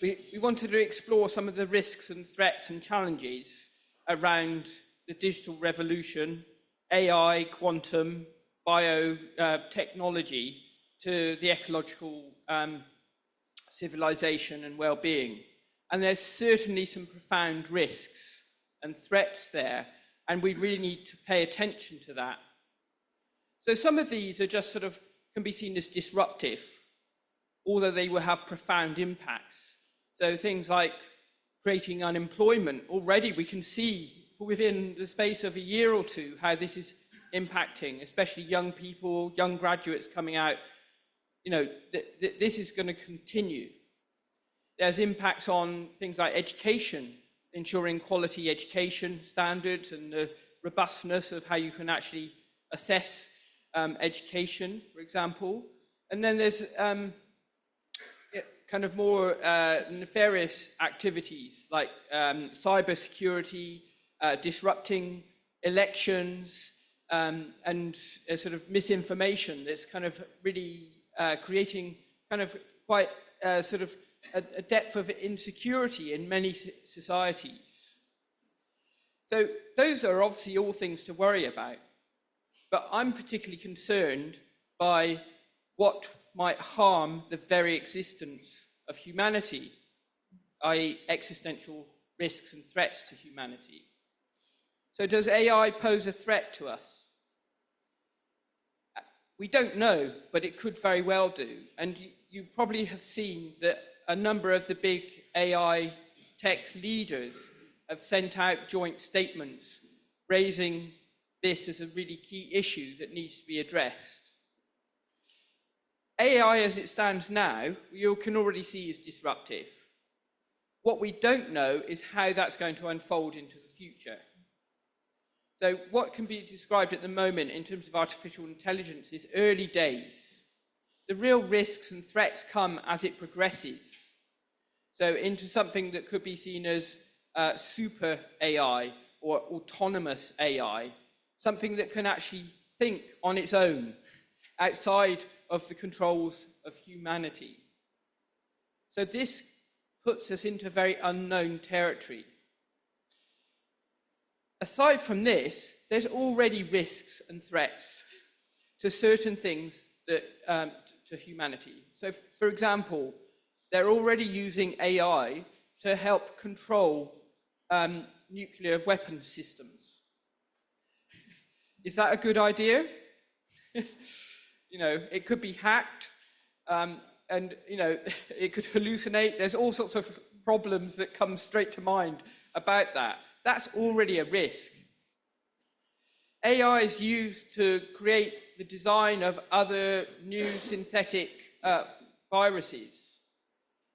we wanted to explore some of the risks and threats and challenges around the digital revolution, AI, quantum, biotechnology, to the ecological civilization and well-being. And there's certainly some profound risks and threats there, and we really need to pay attention to that. So some of these are just sort of can be seen as disruptive, although they will have profound impacts. So things like creating unemployment. Already we can see within the space of a year or two how this is impacting, especially young people, young graduates coming out. You know, this is going to continue. There's impacts on things like education, ensuring quality education standards and the robustness of how you can actually assess education, for example. And then there's kind of more nefarious activities like cybersecurity, disrupting elections, and sort of misinformation that's kind of really creating kind of quite sort of a depth of insecurity in many societies. So those are obviously all things to worry about, but I'm particularly concerned by what might harm the very existence of humanity, i.e. existential risks and threats to humanity. So does AI pose a threat to us? We don't know, but it could very well do. And you probably have seen that a number of the big AI tech leaders have sent out joint statements raising this as a really key issue that needs to be addressed. AI as it stands now, you can already see is disruptive. What we don't know is how that's going to unfold into the future. So what can be described at the moment in terms of artificial intelligence is early days. The real risks and threats come as it progresses. So into something that could be seen as super AI or autonomous AI, something that can actually think on its own outside of the controls of humanity. So this puts us into very unknown territory. Aside from this, there's already risks and threats to certain things that, to humanity. So, for example, they're already using AI to help control nuclear weapon systems. Is that a good idea? It could be hacked, and it could hallucinate. There's all sorts of problems that come straight to mind about that. That's already a risk. AI is used to create the design of other new synthetic viruses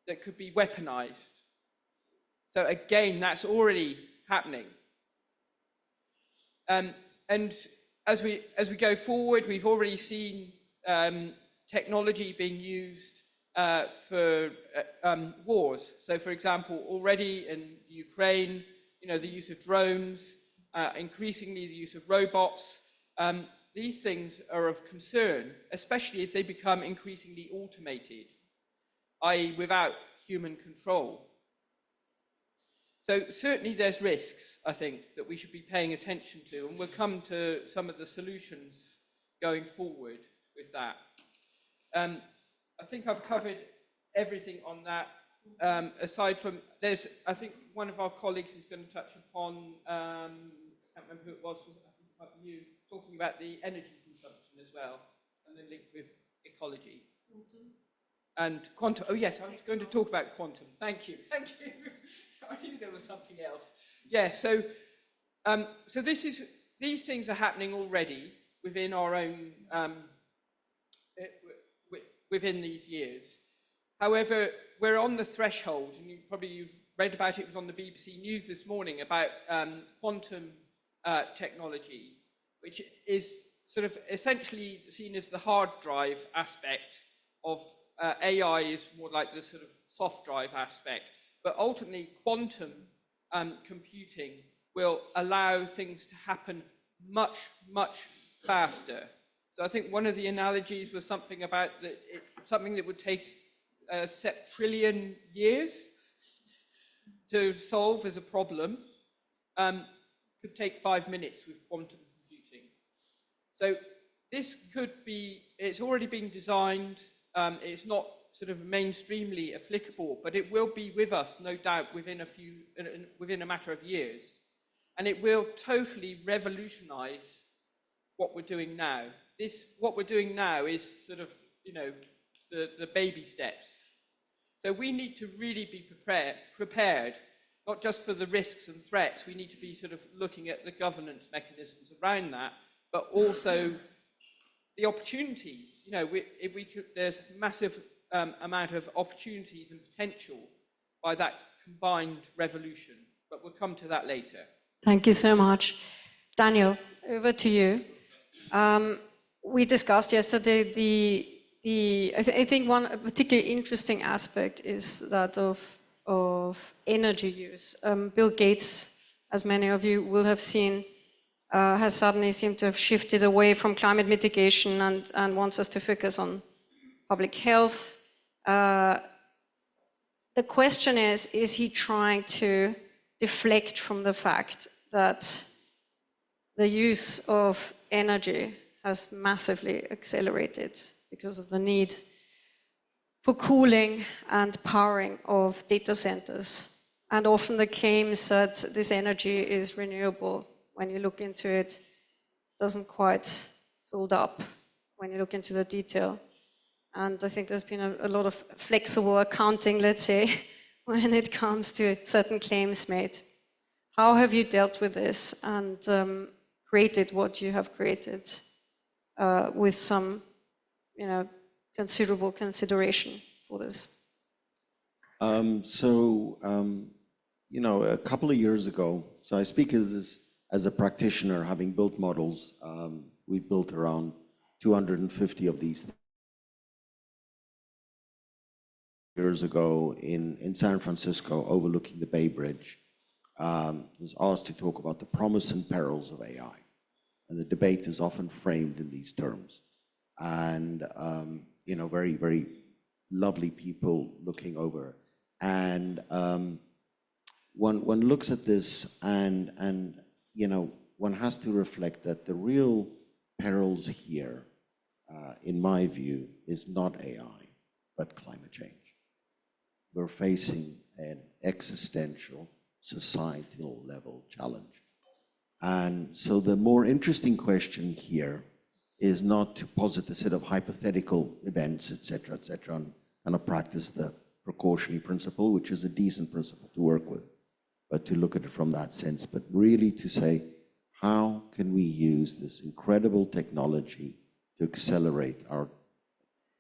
that could be weaponized. So again, that's already happening. And as we go forward, we've already seen technology being used for wars. So, for example, already in Ukraine, the use of drones, increasingly the use of robots. These things are of concern, especially if they become increasingly automated, i.e. without human control. So certainly there's risks, I think, that we should be paying attention to, and we'll come to some of the solutions going forward with that. I think I've covered everything on that. Aside from, I think one of our colleagues is going to touch upon, I can't remember who it was, I think it might be you, talking about the energy consumption as well, and then linked with ecology. And quantum, oh yes, I was going to talk about quantum. Thank you. I knew there was something else. Yeah, so these things are happening already within our own, within these years. However, we're on the threshold, and you've read about it, it was on the BBC News this morning, about quantum technology, which is sort of essentially seen as the hard drive aspect of AI is more like the sort of soft drive aspect. But ultimately, quantum computing will allow things to happen much, much faster. So I think one of the analogies was something about something that would take a septrillion years to solve as a problem could take 5 minutes with quantum computing. So this could be, it's already been designed, it's not sort of mainstreamly applicable, but it will be with us, no doubt, within a matter of years. And it will totally revolutionize what we're doing now. What we're doing now is sort of, the baby steps. So we need to really be prepared, not just for the risks and threats, we need to be sort of looking at the governance mechanisms around that, but also the opportunities. There's massive amount of opportunities and potential by that combined revolution, but we'll come to that later. Thank you so much. Daniel, over to you. We discussed yesterday I think one particularly interesting aspect is that of energy use. Bill Gates, as many of you will have seen, has suddenly seemed to have shifted away from climate mitigation and wants us to focus on public health. The question is he trying to deflect from the fact that the use of energy has massively accelerated because of the need for cooling and powering of data centers. And often the claims that this energy is renewable, when you look into it, doesn't quite hold up when you look into the detail. And I think there's been a lot of flexible accounting, let's say, when it comes to certain claims made. How have you dealt with this and created what you have created with some, considerable consideration for this? A couple of years ago, so I speak as a practitioner, having built models. We've built around 250 of these years ago in San Francisco, overlooking the Bay Bridge. Was asked to talk about the promise and perils of AI. And the debate is often framed in these terms. and very, very lovely people looking over. And one looks at this and one has to reflect that the real perils here, in my view, is not AI, but climate change. We're facing an existential, societal level challenge. And so the more interesting question here is not to posit a set of hypothetical events, et cetera, and practice the precautionary principle, which is a decent principle to work with, but to look at it from that sense, but really to say, how can we use this incredible technology to accelerate our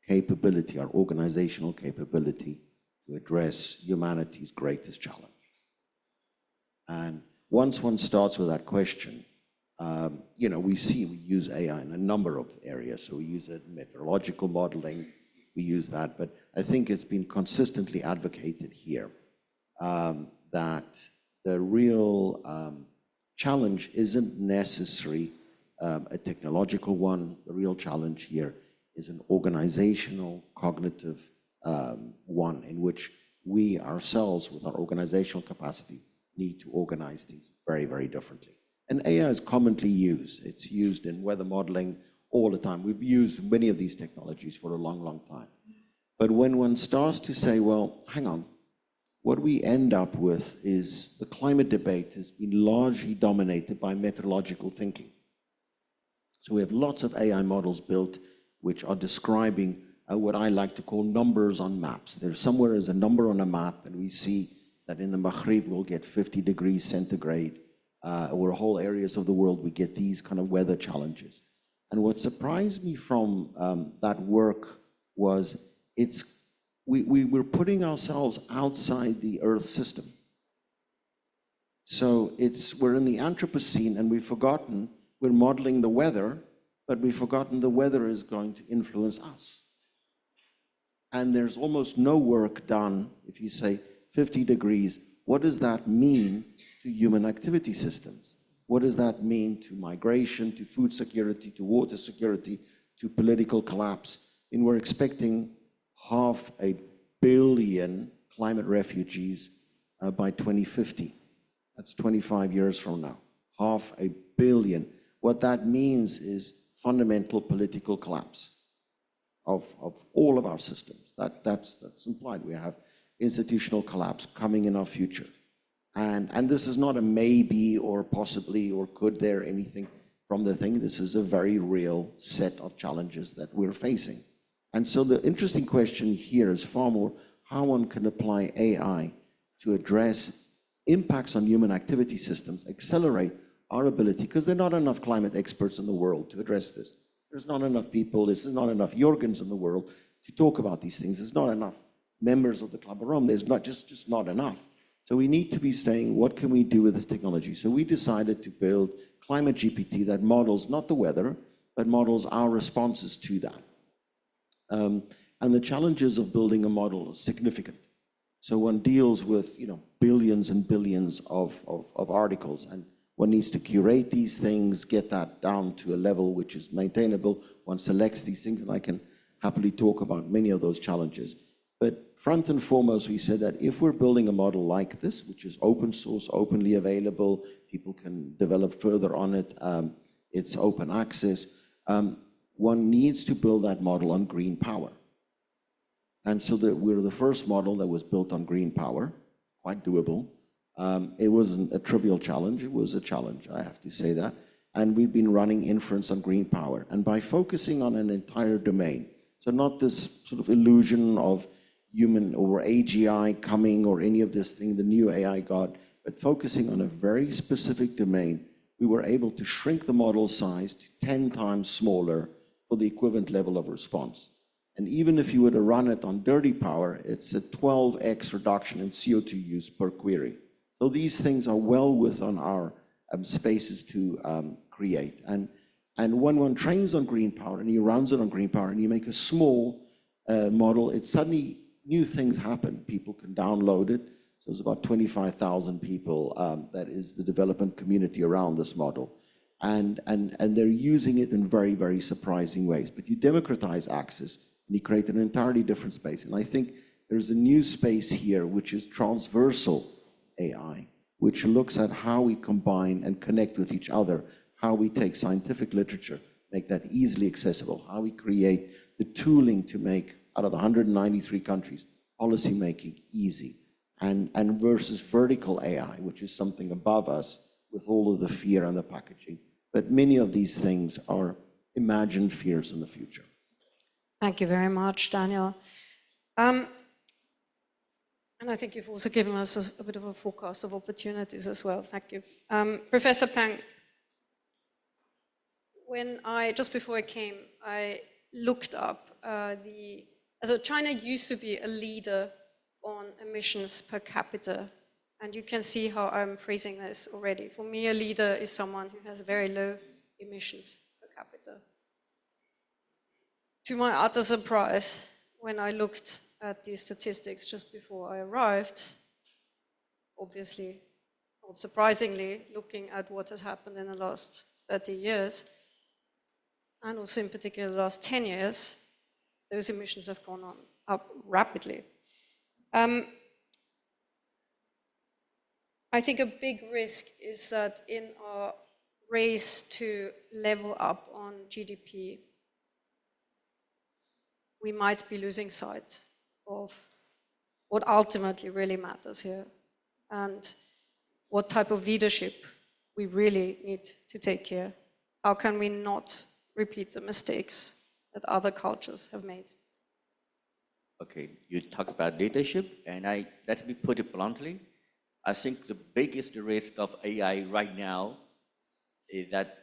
capability, our organizational capability to address humanity's greatest challenge? And once one starts with that question, we use AI in a number of areas. So we use it in meteorological modeling, we use that, but I think it's been consistently advocated here that the real challenge isn't necessarily a technological one. The real challenge here is an organizational, cognitive one in which we ourselves, with our organizational capacity, need to organize things very, very differently. And AI is commonly used. It's used in weather modeling all the time. We've used many of these technologies for a long, long time. But when one starts to say, well, hang on, what we end up with is the climate debate has been largely dominated by meteorological thinking. So we have lots of AI models built which are describing what I like to call numbers on maps. There's somewhere is a number on a map, and we see that in the Maghreb we'll get 50 degrees centigrade, or whole areas of the world we get these kind of weather challenges. And what surprised me from that work was we're putting ourselves outside the Earth system. So we're in the Anthropocene, and we've forgotten we're modeling the weather, but we've forgotten the weather is going to influence us. And there's almost no work done. If you say 50 degrees, what does that mean to human activity systems? What does that mean to migration, to food security, to water security, to political collapse? And we're expecting 500 million climate refugees by 2050. That's 25 years from now. 500 million. What that means is fundamental political collapse of all of our systems. That's implied. We have institutional collapse coming in our future. And this is not a maybe or possibly or could there anything from the thing. This is a very real set of challenges that we're facing. And so the interesting question here is far more how one can apply AI to address impacts on human activity systems, accelerate our ability, because there are not enough climate experts in the world to address this. There's not enough people, there's not enough Jorgens in the world to talk about these things. There's not enough members of the Club of Rome. There's not just not enough. So we need to be saying, what can we do with this technology? So we decided to build Climate GPT that models not the weather, but models our responses to that. And the challenges of building a model are significant. So one deals with billions and billions of articles, and one needs to curate these things, get that down to a level which is maintainable. One selects these things, and I can happily talk about many of those challenges. But front and foremost, we said that if we're building a model like this, which is open source, openly available, people can develop further on it, it's open access, one needs to build that model on green power. And so we're the first model that was built on green power, quite doable. It wasn't a trivial challenge, it was a challenge, I have to say that. And we've been running inference on green power. And by focusing on an entire domain, so not this sort of illusion of human or AGI coming or any of this thing, the new AI God, but focusing on a very specific domain, we were able to shrink the model size to 10 times smaller for the equivalent level of response. And even if you were to run it on dirty power, it's a 12x reduction in CO2 use per query. So these things are well within our spaces to create. And when one trains on green power and he runs it on green power and you make a small model, it suddenly new things happen. People can download it. So there's about 25,000 people that is the development community around this model. and they're using it in very, very surprising ways. But you democratize access, and you create an entirely different space. And I think there's a new space here, which is transversal AI, which looks at how we combine and connect with each other, how we take scientific literature, make that easily accessible, how we create the tooling to make, out of the 193 countries, policymaking easy, and versus vertical AI, which is something above us with all of the fear and the packaging. But many of these things are imagined fears in the future. Thank you very much, Daniel. And I think you've also given us a bit of a forecast of opportunities as well. Thank you. Professor Peng, just before I came, I looked up so China used to be a leader on emissions per capita. And you can see how I'm phrasing this already. For me, a leader is someone who has very low emissions per capita. To my utter surprise, when I looked at these statistics just before I arrived, obviously, not surprisingly, looking at what has happened in the last 30 years, and also in particular the last 10 years, those emissions have gone up rapidly. I think a big risk is that in our race to level up on GDP, we might be losing sight of what ultimately really matters here and what type of leadership we really need to take here. How can we not repeat the mistakes that other cultures have made? Okay, you talk about leadership, and let me put it bluntly. I think the biggest risk of AI right now is that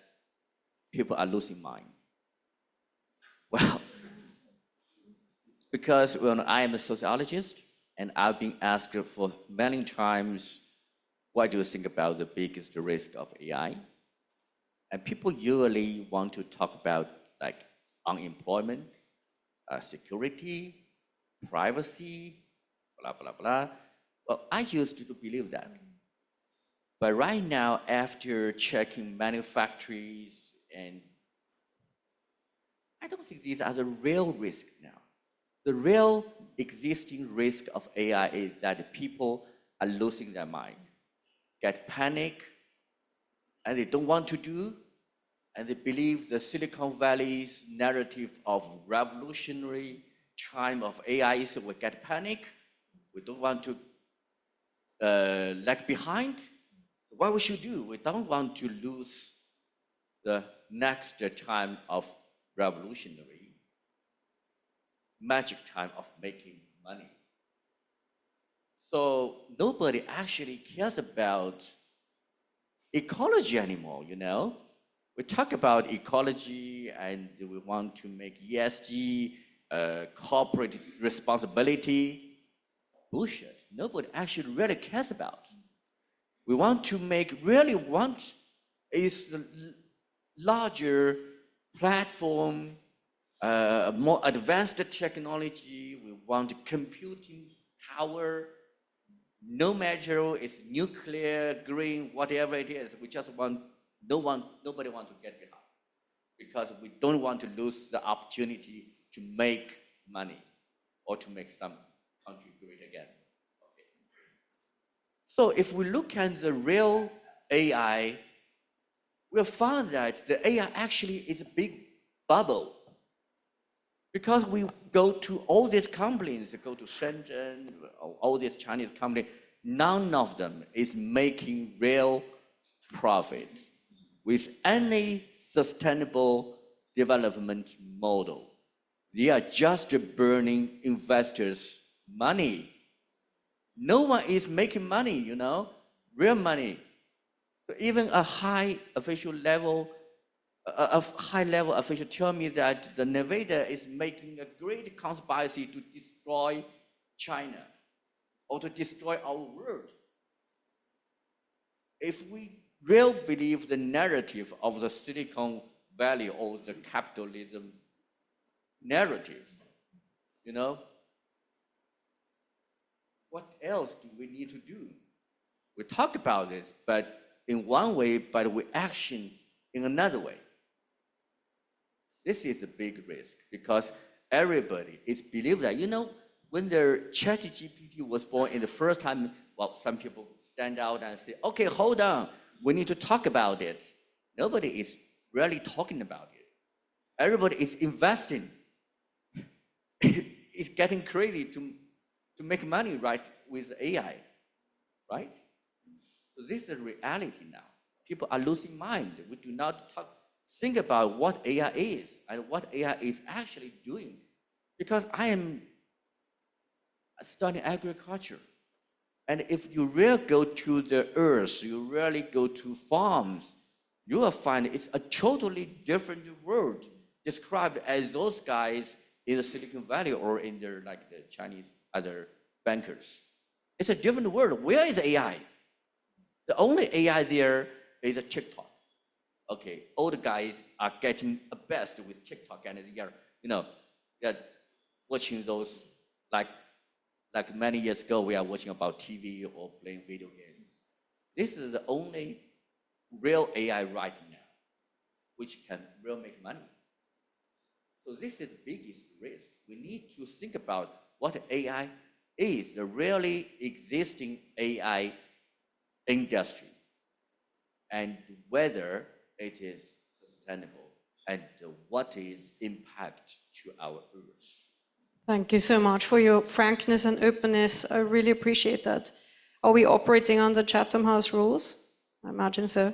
people are losing mind. Well, because I am a sociologist, and I've been asked for many times, what do you think about the biggest risk of AI? And people usually want to talk about like unemployment, security, privacy, blah, blah, blah. Well, I used to believe that. But right now, after checking many factories, and I don't think these are the real risk now. The real existing risk of AI is that people are losing their mind, get panic, and they don't want to do, and they believe the Silicon Valley's narrative of revolutionary time of AI is we get panic, we don't want to lag behind. What we should do, we don't want to lose the next time of revolutionary, magic time of making money. So nobody actually cares about ecology anymore, you know? We talk about ecology and we want to make ESG, corporate responsibility. Bullshit. Nobody actually really cares about. We want to really want is a larger platform, more advanced technology. We want computing power, no matter it's nuclear, green, whatever it is. We just want, nobody wants to get behind because we don't want to lose the opportunity to make money or to make some country great again. Okay. So if we look at the real AI, we'll find that the AI actually is a big bubble. Because we go to all these companies, go to Shenzhen, all these Chinese companies, none of them is making real profit with any sustainable development model. They are just burning investors' money. No one is making money, you know, real money. So even a high-level official tell me that the Nevada is making a great conspiracy to destroy China or to destroy our world. If we really believe the narrative of the Silicon Valley or the capitalism narrative, you know, what else do we need to do? We talk about this, but in one way, but we action in another way. This is a big risk because everybody is believe that, when the ChatGPT was born in the first time, well, some people stand out and say, okay, hold on, we need to talk about it. Nobody is really talking about it. Everybody is investing. It's getting crazy to make money, right, with AI, right? So this is a reality now. People are losing mind. We do not think about what AI is and what AI is actually doing. Because I am studying agriculture. And if you really go to the earth, you really go to farms, you will find it's a totally different world described as those guys in the Silicon Valley or in the Chinese other bankers. It's a different world. Where is AI? The only AI there is a TikTok. Okay, all the guys are getting the best with TikTok, and they're watching those like many years ago we are watching about TV or playing video games. This is the only real AI right now, which can really make money. So this is the biggest risk. We need to think about what AI is, the really existing AI industry, and whether it is sustainable and what is impact to our Earth. Thank you so much for your frankness and openness. I really appreciate that. Are we operating under Chatham House rules? I imagine so.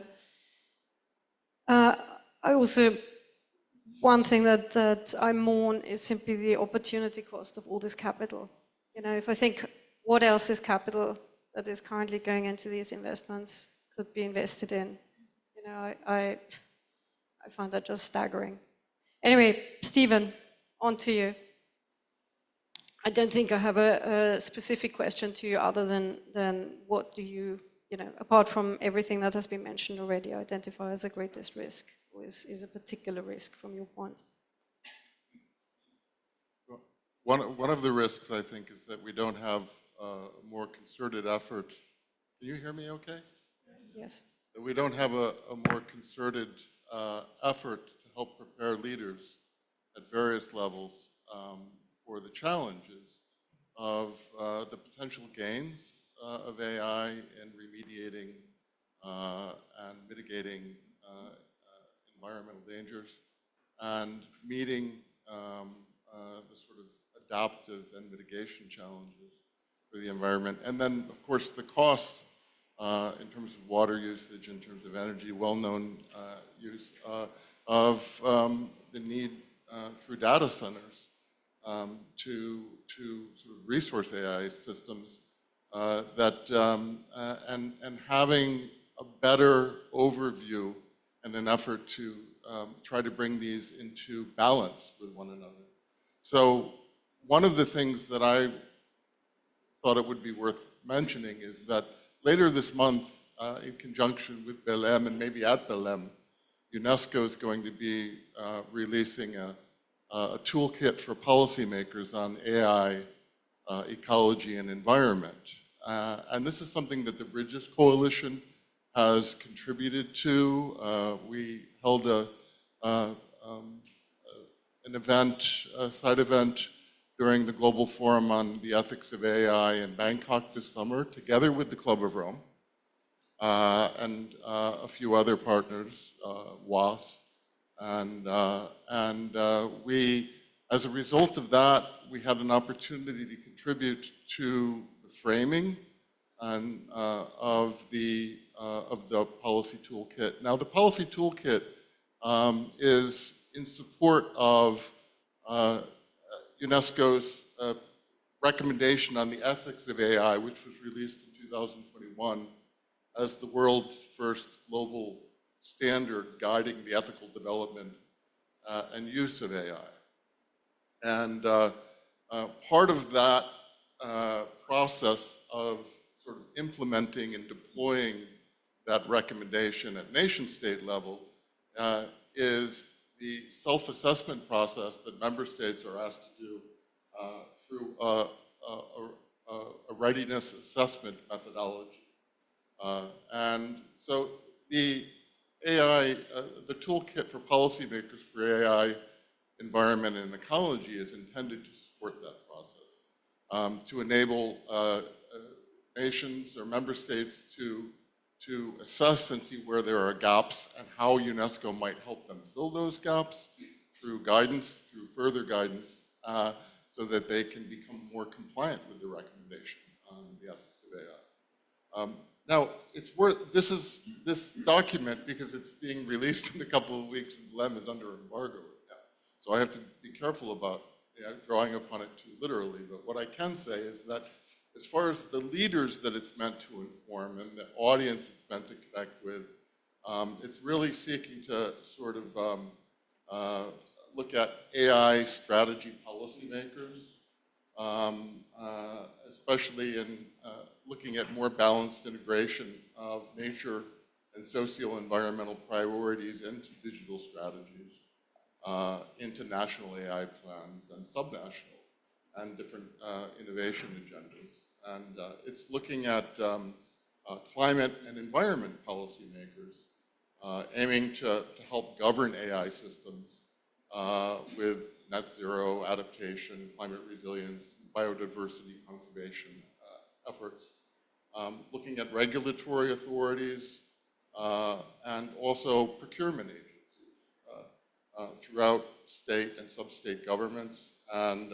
One thing that I mourn is simply the opportunity cost of all this capital. If I think what else is capital that is currently going into these investments could be invested in, I find that just staggering. Anyway, Stephen, on to you. I don't think I have a specific question to you other than what do you, apart from everything that has been mentioned already, identify as the greatest risk, or is a particular risk from your point? Well, one of the risks, I think, is that we don't have a more concerted effort. Can you hear me okay? Yes. That we don't have a more concerted effort to help prepare leaders at various levels for the challenges of the potential gains of AI in remediating and mitigating environmental dangers and meeting the sort of adaptive and mitigation challenges for the environment. And then, of course, the cost in terms of water usage, in terms of energy, well-known use of the need through data centers to sort of resource AI systems and having a better overview and an effort to try to bring these into balance with one another. So one of the things that I thought it would be worth mentioning is that later this month, in conjunction with Belém and maybe at Belém, UNESCO is going to be releasing a toolkit for policymakers on AI, ecology, and environment. And this is something that the Bridges Coalition has contributed to. We held an event, a side event, during the Global Forum on the Ethics of AI in Bangkok this summer, together with the Club of Rome and a few other partners, WAS. And we, as a result of that, we had an opportunity to contribute to the framing and of the policy toolkit. Now, the policy toolkit is in support of UNESCO's recommendation on the ethics of AI, which was released in 2021 as the world's first global standard guiding the ethical development and use of AI. And part of that process of sort of implementing and deploying that recommendation at nation-state level is the self-assessment process that member states are asked to do through a readiness assessment methodology. And so AI, the toolkit for policymakers for AI, environment, and ecology is intended to support that process, to enable nations or member states to assess and see where there are gaps and how UNESCO might help them fill those gaps through guidance, through further guidance, so that they can become more compliant with the recommendation on the ethics of AI. Now, it's worth, this document, because it's being released in a couple of weeks, LEM is under embargo right now. So I have to be careful about drawing upon it too literally, but what I can say is that as far as the leaders that it's meant to inform and the audience it's meant to connect with, it's really seeking to sort of look at AI strategy policymakers, especially in looking at more balanced integration of nature and socio-environmental priorities into digital strategies, into national AI plans and subnational and different innovation agendas. And it's looking at climate and environment policymakers, aiming to help govern AI systems with net zero adaptation, climate resilience, biodiversity conservation efforts, looking at regulatory authorities, and also procurement agencies throughout state and sub-state governments, and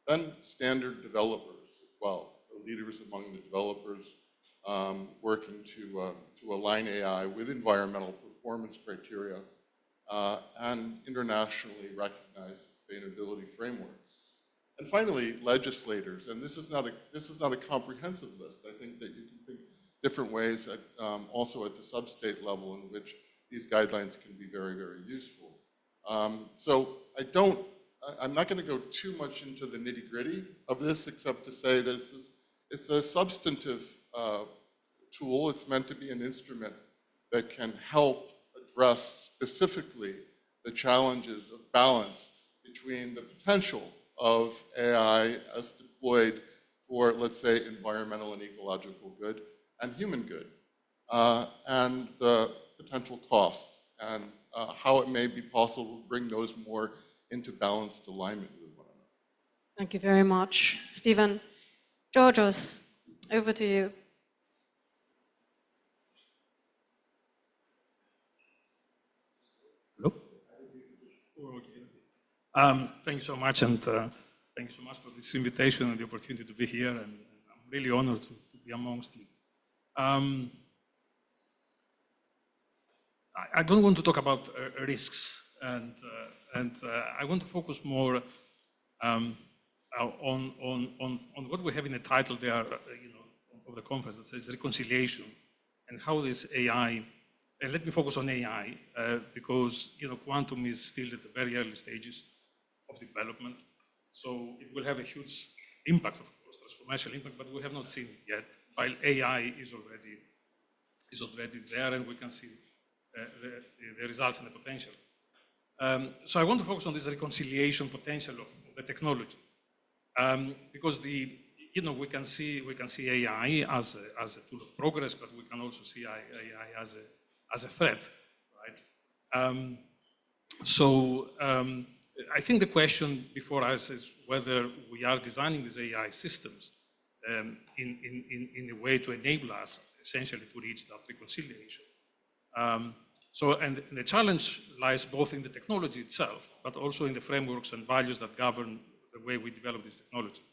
then standard developers as well, the leaders among the developers working to align AI with environmental performance criteria and internationally recognized sustainability frameworks. And finally, legislators, and this is not a comprehensive list. I think that you can think different ways at, also at the sub-state level in which these guidelines can be very, very useful. So I'm not going to go too much into the nitty-gritty of this, except to say that it's a substantive tool. It's meant to be an instrument that can help address specifically the challenges of balance between the potential of AI as deployed for, let's say, environmental and ecological good and human good, and the potential costs, and how it may be possible to bring those more into balanced alignment with one another. Thank you very much, Stephen. Georgios, over to you. Hello? Okay. Thank you so much, and thank you so much for this invitation and the opportunity to be here, and I'm really honored to be amongst you. I don't want to talk about risks, and I want to focus more on what we have in the title there, of the conference that says reconciliation, and how this AI. And let me focus on AI because quantum is still at the very early stages of development, so it will have a huge impact, of course, transformational impact, but we have not seen it yet. While AI is already there, and we can see the results and the potential. So I want to focus on this reconciliation potential of the technology, because we can see AI as a tool of progress, but we can also see AI as a threat, right? I think the question before us is whether we are designing these AI systems in a way to enable us essentially to reach that reconciliation. And the challenge lies both in the technology itself, but also in the frameworks and values that govern the way we develop this technology.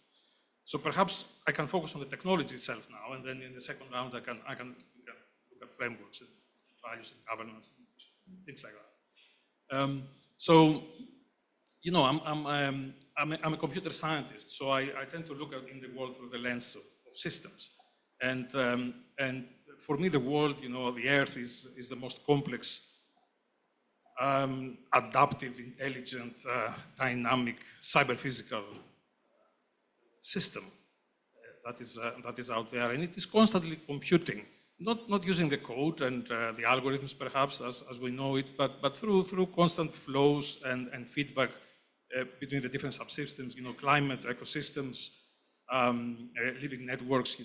So perhaps I can focus on the technology itself now, and then in the second round we can look at frameworks and values and governance and things like that. I'm a computer scientist, so I tend to look in the world through the lens of systems, and for me the world, the Earth is the most complex, adaptive, intelligent, dynamic, cyber-physical system that is out there, and it is constantly computing, not using the code and the algorithms perhaps as we know it, but through constant flows and feedback between the different subsystems, climate, ecosystems, living networks,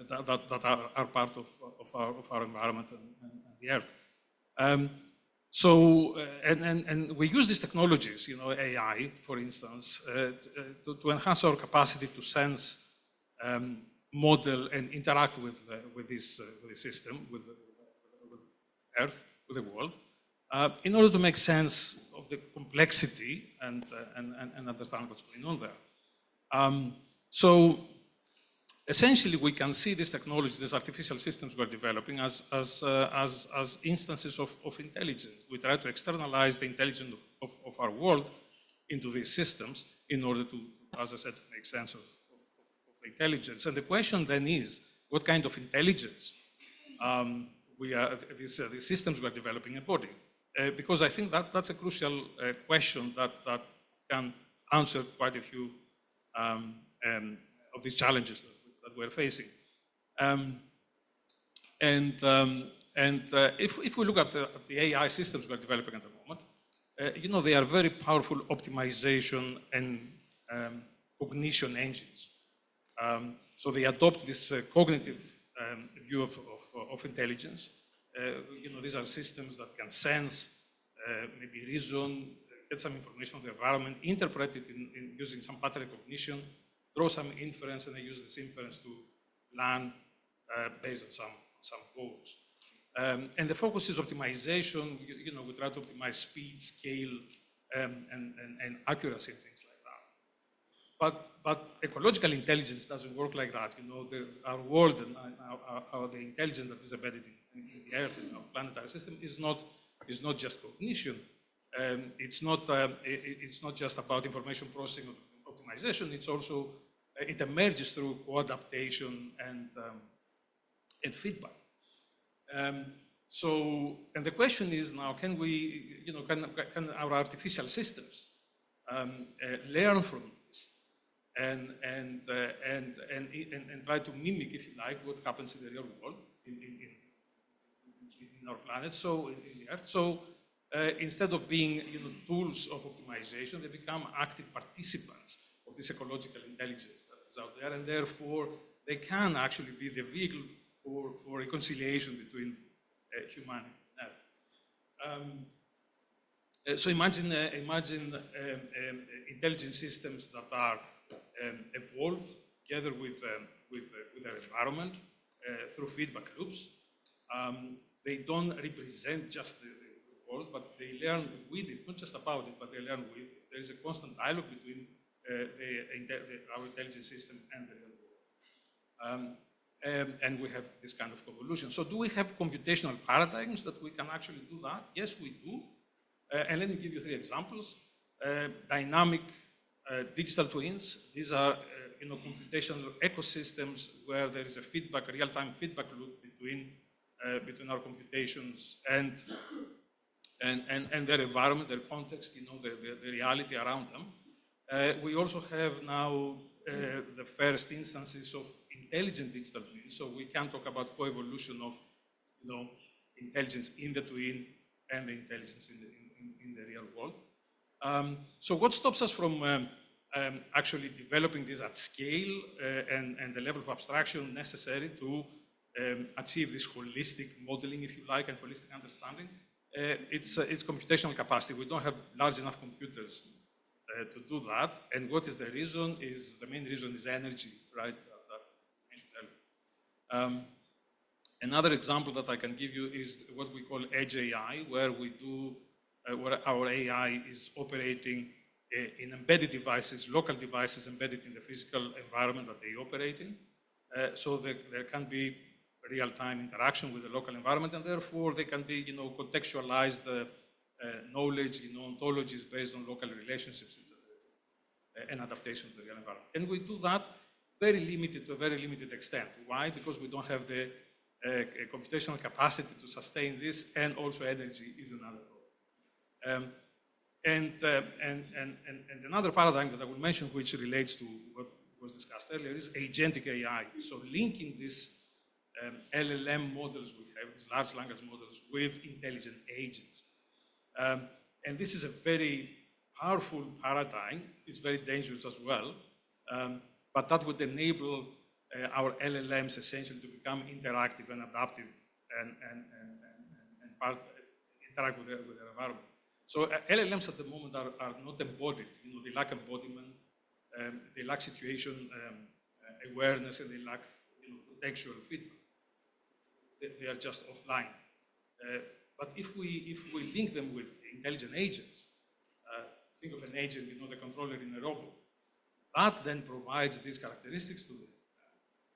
that are part of our environment and the Earth. And we use these technologies, AI, for instance, to enhance our capacity to sense, model, and interact with this system, with Earth, with the world, in order to make sense of the complexity and understand what's going on there. So essentially, we can see these technologies, these artificial systems we're developing as instances of intelligence. We try to externalize the intelligence of our world into these systems in order to, as I said, to make sense of the intelligence. And the question then is, what kind of intelligence these systems we're developing embody? Because I think that's a crucial question that can answer quite a few of these challenges that we're facing. If we look at the AI systems we're developing at the moment, they are very powerful optimization and cognition engines. So they adopt this cognitive view of intelligence. These are systems that can sense, maybe reason, get some information from the environment, interpret it in using some pattern recognition, draw some inference, and they use this inference to learn based on some goals. And the focus is optimization. We try to optimize speed, scale, and accuracy, and things like that. But ecological intelligence doesn't work like that. Our world and the intelligence that is embedded in the Earth, in our planetary system, is not just cognition. It's not just about information processing or optimization. It's also it emerges through co-adaptation and feedback. And the question is now, can our artificial systems learn from this and try to mimic, if you like, what happens in the real world in our planet, so in the Earth? So instead of being tools of optimization, they become active participants of this ecological intelligence that is out there, and therefore they can actually be the vehicle for reconciliation between humanity and Earth. So imagine intelligent systems that are evolved together with their environment through feedback loops. They don't represent just the world, but they learn with it, not just about it, but they learn with it. There is a constant dialogue between our intelligence system and the real world. And we have this kind of convolution. So do we have computational paradigms that we can actually do that? Yes, we do. And let me give you 3 examples. Dynamic digital twins. These are computational ecosystems where there is a real-time feedback loop between our computations and their environment, their context, the reality around them. We also have now the first instances of intelligent digital twins. So we can talk about co-evolution of intelligence in the twin and the intelligence in the real world. So what stops us from actually developing this at scale and the level of abstraction necessary to achieve this holistic modeling, if you like, and holistic understanding? It's computational capacity. We don't have large enough computers to do that. And what is the reason? The main reason is energy, right? That I mentioned earlier. Another example that I can give you is what we call edge AI, where our AI is operating in embedded devices, local devices embedded in the physical environment that they operate in. So there can be real-time interaction with the local environment, and therefore they can be, contextualized knowledge, ontologies based on local relationships, and adaptation to the real environment. And we do that to a very limited extent. Why? Because we don't have the computational capacity to sustain this, and also energy is another problem. And another paradigm that I will mention, which relates to what was discussed earlier, is agentic AI. So linking these LLM models we have, these large language models, with intelligent agents. And this is a very powerful paradigm. It's very dangerous as well. But that would enable our LLMs essentially to become interactive and adaptive and interact with their environment. So LLMs at the moment are not embodied. They lack embodiment, they lack situation awareness, and they lack contextual feedback. They are just offline. But if we link them with intelligent agents, think of an agent, the controller in a robot, that then provides these characteristics to them.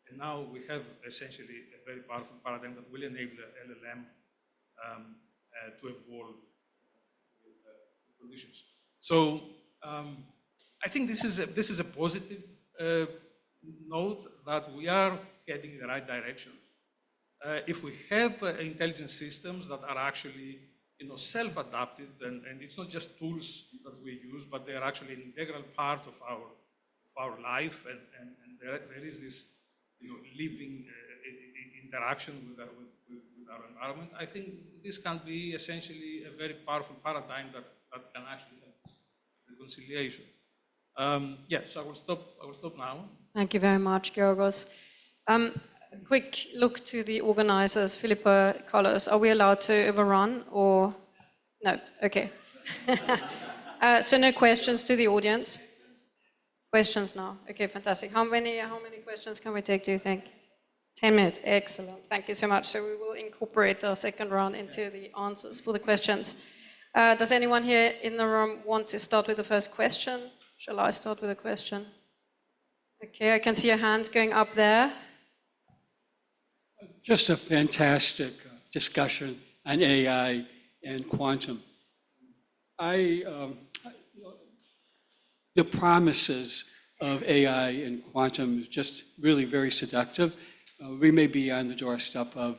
And now we have essentially a very powerful paradigm that will enable the LLM to evolve with the conditions. So I think this is a positive note that we are heading in the right direction. If we have intelligent systems that are actually self-adapted, and it's not just tools that we use, but they are actually an integral part of our life, and there is this living interaction with our environment. I think this can be essentially a very powerful paradigm that can actually help us with reconciliation. So I will stop now. Thank you very much, Georgos. Quick look to the organizers, Philippa, Carlos. Are we allowed to overrun or no? Okay. So no questions to the audience? Questions now. Okay, fantastic. How many questions can we take, do you think? 10 minutes. Excellent. Thank you so much. So we will incorporate our second round into the answers for the questions. Does anyone here in the room want to start with the first question? Shall I start with a question? Okay, I can see your hands going up there. Just a fantastic discussion on AI and quantum. The promises of AI and quantum is just really very seductive. We may be on the doorstep of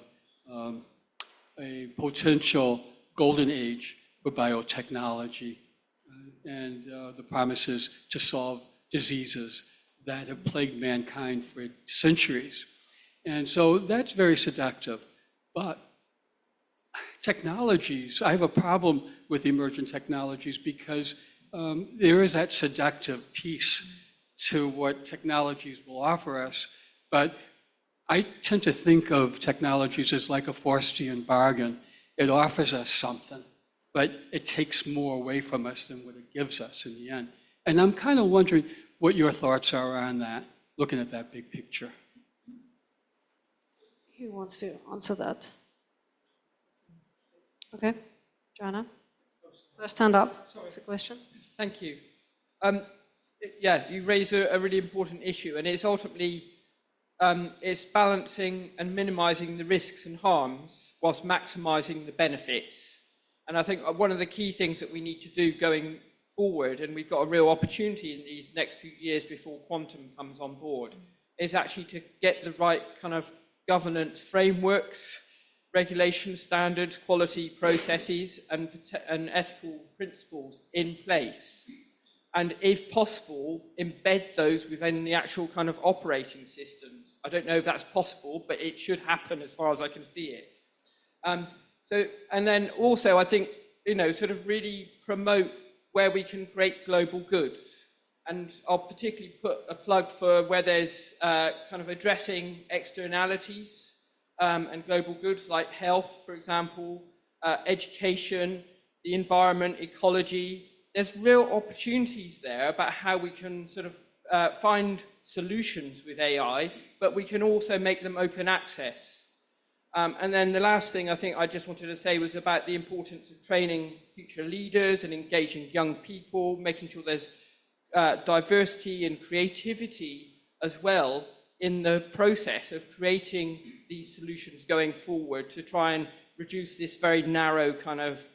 a potential golden age for biotechnology and the promises to solve diseases that have plagued mankind for centuries. And so that's very seductive. But technologies, I have a problem with emergent technologies because there is that seductive piece to what technologies will offer us. But I tend to think of technologies as like a Faustian bargain. It offers us something, but it takes more away from us than what it gives us in the end. And I'm kind of wondering what your thoughts are on that, looking at that big picture. Who wants to answer that? Okay, Joanna. First hand up. What's the question? Thank you. You raise a really important issue, and it's ultimately it's balancing and minimizing the risks and harms whilst maximizing the benefits. And I think one of the key things that we need to do going forward, and we've got a real opportunity in these next few years before quantum comes on board, is actually to get the right kind of governance frameworks, regulation standards, quality processes, and ethical principles in place. And if possible, embed those within the actual kind of operating systems. I don't know if that's possible, but it should happen as far as I can see it. And then also, I think, sort of really promote where we can create global goods. And I'll particularly put a plug for where there's kind of addressing externalities and global goods like health, for example, education, the environment, ecology. There's real opportunities there about how we can sort of find solutions with AI, but we can also make them open access. And then the last thing I think I just wanted to say was about the importance of training future leaders and engaging young people, making sure there's diversity and creativity as well in the process of creating these solutions going forward to try and reduce this very narrow kind of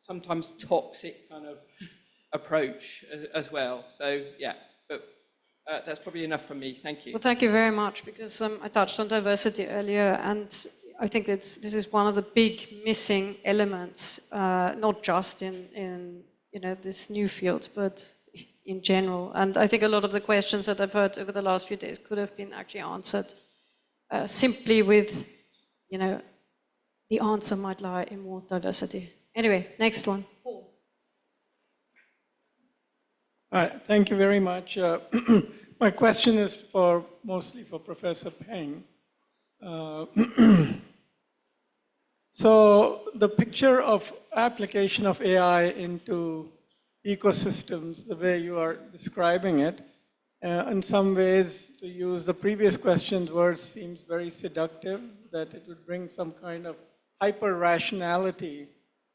sometimes toxic kind of approach as well. So yeah, but that's probably enough from me. Thank you. Well, thank you very much, because I touched on diversity earlier, and I think this is one of the big missing elements, not just in this new field, but in general. And I think a lot of the questions that I've heard over the last few days could have been actually answered simply with, the answer might lie in more diversity. Anyway, next one. Paul. Thank you very much. My question is for mostly for Professor Peng. Uh, So the picture of application of AI into ecosystems, the way you are describing it, in some ways, to use the previous question's words, seems very seductive, that it would bring some kind of hyper-rationality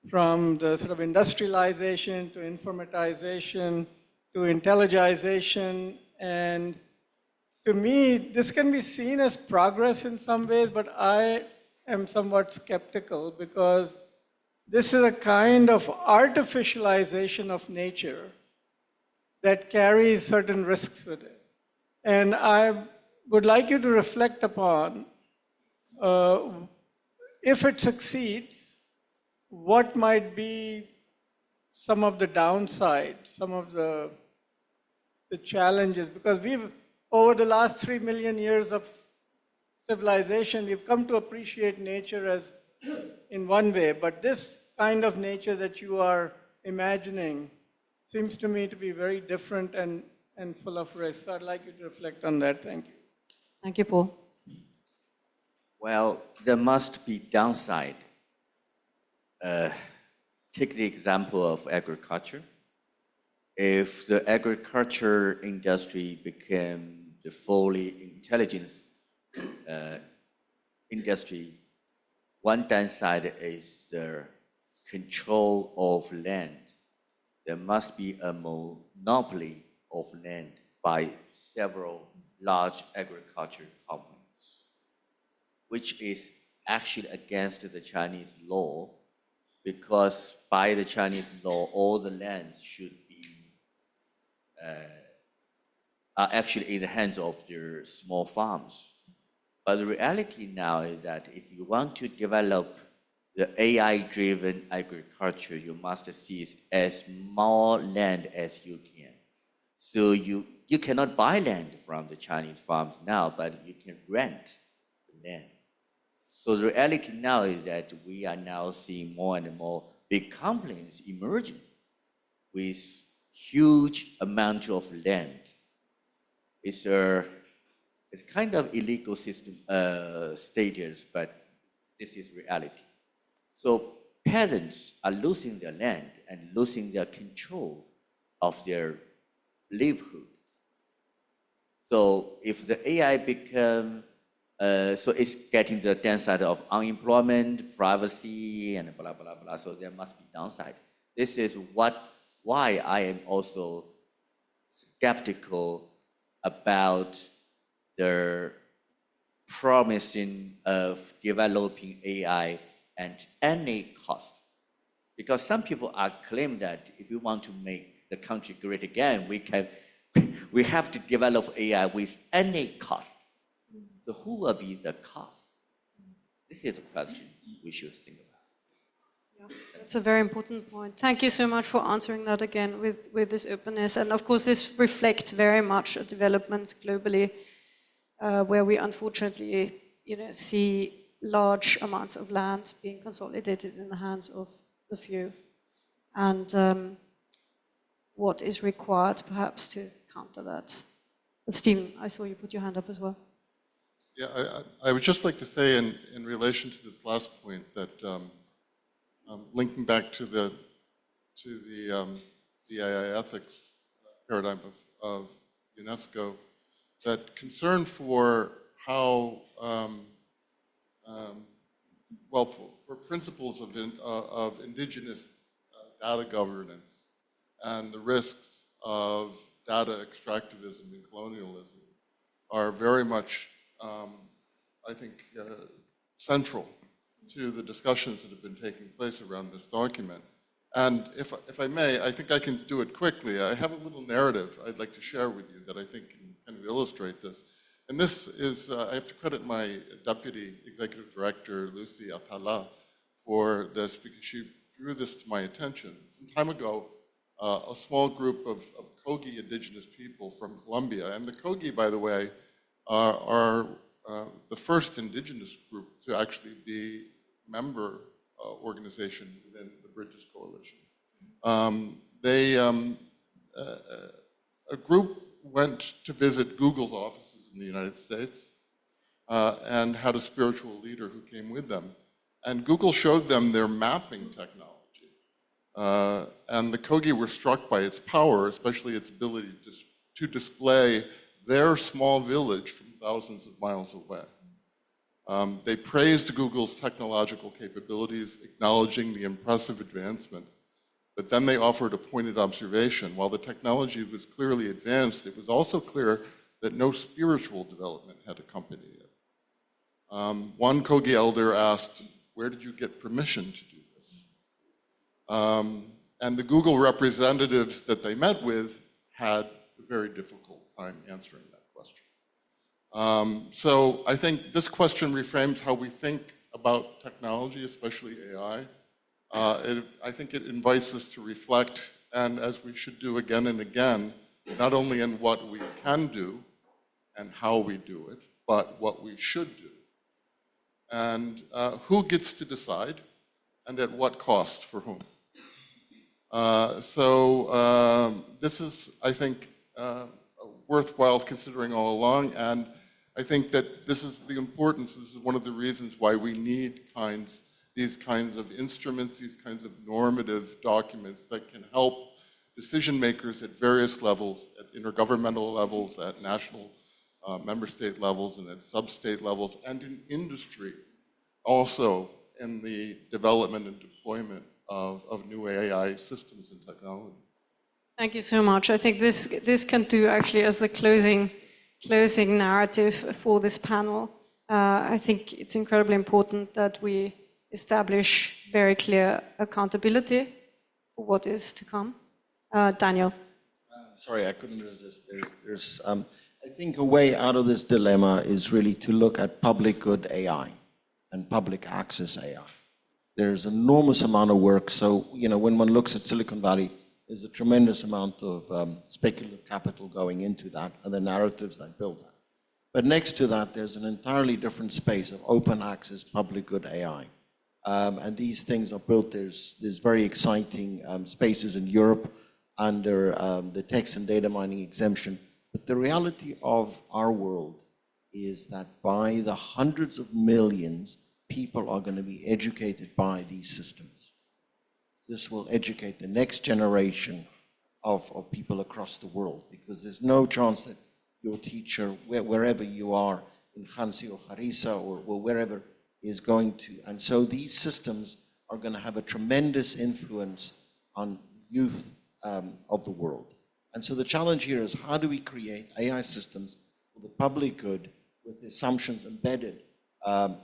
from the sort of industrialization to informatization to intelligization. And to me, this can be seen as progress in some ways, but I am somewhat skeptical because this is a kind of artificialization of nature that carries certain risks with it. And I would like you to reflect upon, if it succeeds, what might be some of the downsides, some of the challenges, because we've, over the last 3 million years of civilization, we've come to appreciate nature as in one way, but this kind of nature that you are imagining seems to me to be very different and full of risks. So I'd like you to reflect on that. Thank you. Thank you, Paul. Well, there must be downside. Take the example of agriculture. If the agriculture industry became the fully intelligent industry, one downside is the control of land. There must be a monopoly of land by several large agriculture companies, which is actually against the Chinese law, because by the Chinese law, all the lands should be are actually in the hands of their small farms. But the reality now is that if you want to develop the AI-driven agriculture, you must seize as more land as you can. So you cannot buy land from the Chinese farms now, but you can rent the land. So the reality now is that we are now seeing more and more big companies emerging with huge amount of land. It's kind of illegal system status, but this is reality. So peasants are losing their land and losing their control of their livelihood. So if the AI become, so it's getting the downside of unemployment, privacy, and blah, blah, blah. So there must be downside. This is why I am also skeptical about the promising of developing AI at any cost. Because some people are claiming that if we want to make the country great again, we have to develop AI with any cost. So who will be the cost? This is a question we should think about. Yeah, that's a very important point. Thank you so much for answering that again with this openness. And of course, this reflects very much developments globally, where we unfortunately, see large amounts of land being consolidated in the hands of the few, and what is required perhaps to counter that. But Stephen, I saw you put your hand up as well. Yeah, I would just like to say in relation to this last point that linking back to the AI ethics paradigm of UNESCO, that concern for how for principles of indigenous data governance and the risks of data extractivism and colonialism are very much, I think, central to the discussions that have been taking place around this document. And if I may, I think I can do it quickly. I have a little narrative I'd like to share with you that I think can kind of illustrate this. And this is, I have to credit my Deputy Executive Director, Lucy Atala, for this, because she drew this to my attention. Some time ago, a small group of Kogi indigenous people from Colombia, and the Kogi, by the way, are the first indigenous group to actually be member organization within the Bridges Coalition. A group went to visit Google's offices in in the United States, and had a spiritual leader who came with them. And Google showed them their mapping technology. And the Kogi were struck by its power, especially its ability to display their small village from thousands of miles away. They praised Google's technological capabilities, acknowledging the impressive advancement. But then they offered a pointed observation. While the technology was clearly advanced, it was also clear that no spiritual development had accompanied it. One Kogi elder asked, "Where did you get permission to do this?" And the Google representatives that they met with had a very difficult time answering that question. So I think this question reframes how we think about technology, especially AI. I think it invites us to reflect, and as we should do again and again, not only in what we can do and how we do it, but what we should do. And who gets to decide, and at what cost for whom. This is, I think, worthwhile considering all along, and I think that this is the importance, this is one of the reasons why we need these kinds of instruments, these kinds of normative documents that can help decision makers at various levels, at intergovernmental levels, at national member state levels, and at sub-state levels, and in industry, also in the development and deployment of new AI systems and technology. Thank you so much. I think this can do actually as the closing narrative for this panel. I think it's incredibly important that we establish very clear accountability for what is to come. Daniel. Sorry, I couldn't resist. I think a way out of this dilemma is really to look at public good AI and public access AI. There's an enormous amount of work. So, when one looks at Silicon Valley, there's a tremendous amount of speculative capital going into that and the narratives that build that. But next to that, there's an entirely different space of open access, public good AI. And these things are built, there's very exciting spaces in Europe under the text and data mining exemption. But the reality of our world is that by the hundreds of millions, people are going to be educated by these systems. This will educate the next generation of people across the world, because there's no chance that your teacher, wherever you are, in Khansi or Harissa or wherever, is going to. And so these systems are going to have a tremendous influence on youth of the world. And so the challenge here is, how do we create AI systems for the public good with assumptions embedded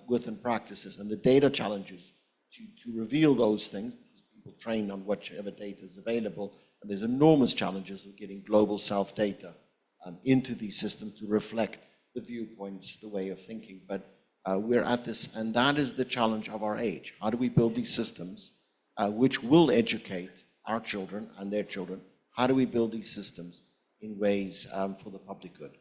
within practices, and the data challenges to reveal those things, because people train on whichever data is available, and there's enormous challenges of getting global self-data into these systems to reflect the viewpoints, the way of thinking. But we're at this, and that is the challenge of our age. How do we build these systems which will educate our children and their children? How do we build these systems in ways for the public good?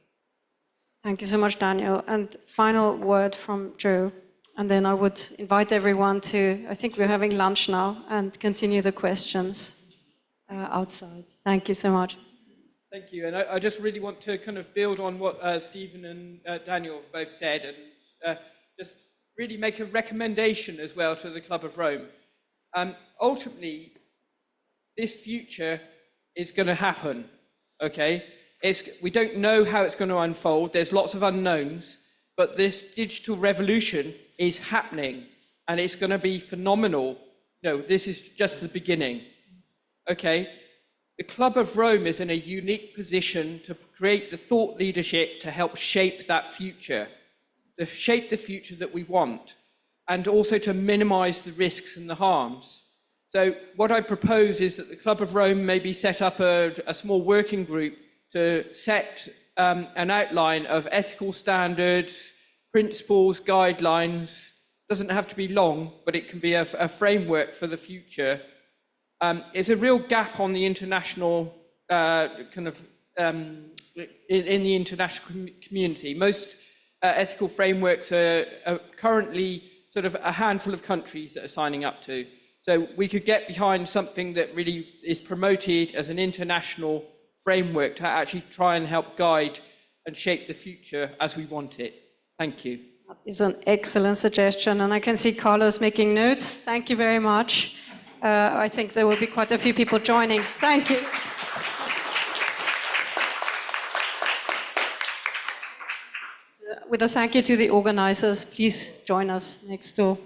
Thank you so much, Daniel. And final word from Joe. And then I would invite everyone to, I think we're having lunch now, and continue the questions outside. Thank you so much. Thank you. And I just really want to kind of build on what Stephen and Daniel have both said, and just really make a recommendation as well to the Club of Rome. Ultimately, this future is going to happen, okay? We don't know how it's going to unfold. There's lots of unknowns, but this digital revolution is happening, and it's going to be phenomenal. No, this is just the beginning, okay? The Club of Rome is in a unique position to create the thought leadership to help shape that future, to shape the future that we want, and also to minimize the risks and the harms. So what I propose is that the Club of Rome maybe set up a small working group to set an outline of ethical standards, principles, guidelines. Doesn't have to be long, but it can be a framework for the future. It's a real gap on the international in the international community. Most ethical frameworks are currently sort of a handful of countries that are signing up to. So we could get behind something that really is promoted as an international framework to actually try and help guide and shape the future as we want it. Thank you. That is an excellent suggestion, and I can see Carlos making notes. Thank you very much. I think there will be quite a few people joining. Thank you. With a thank you to the organizers, please join us next door.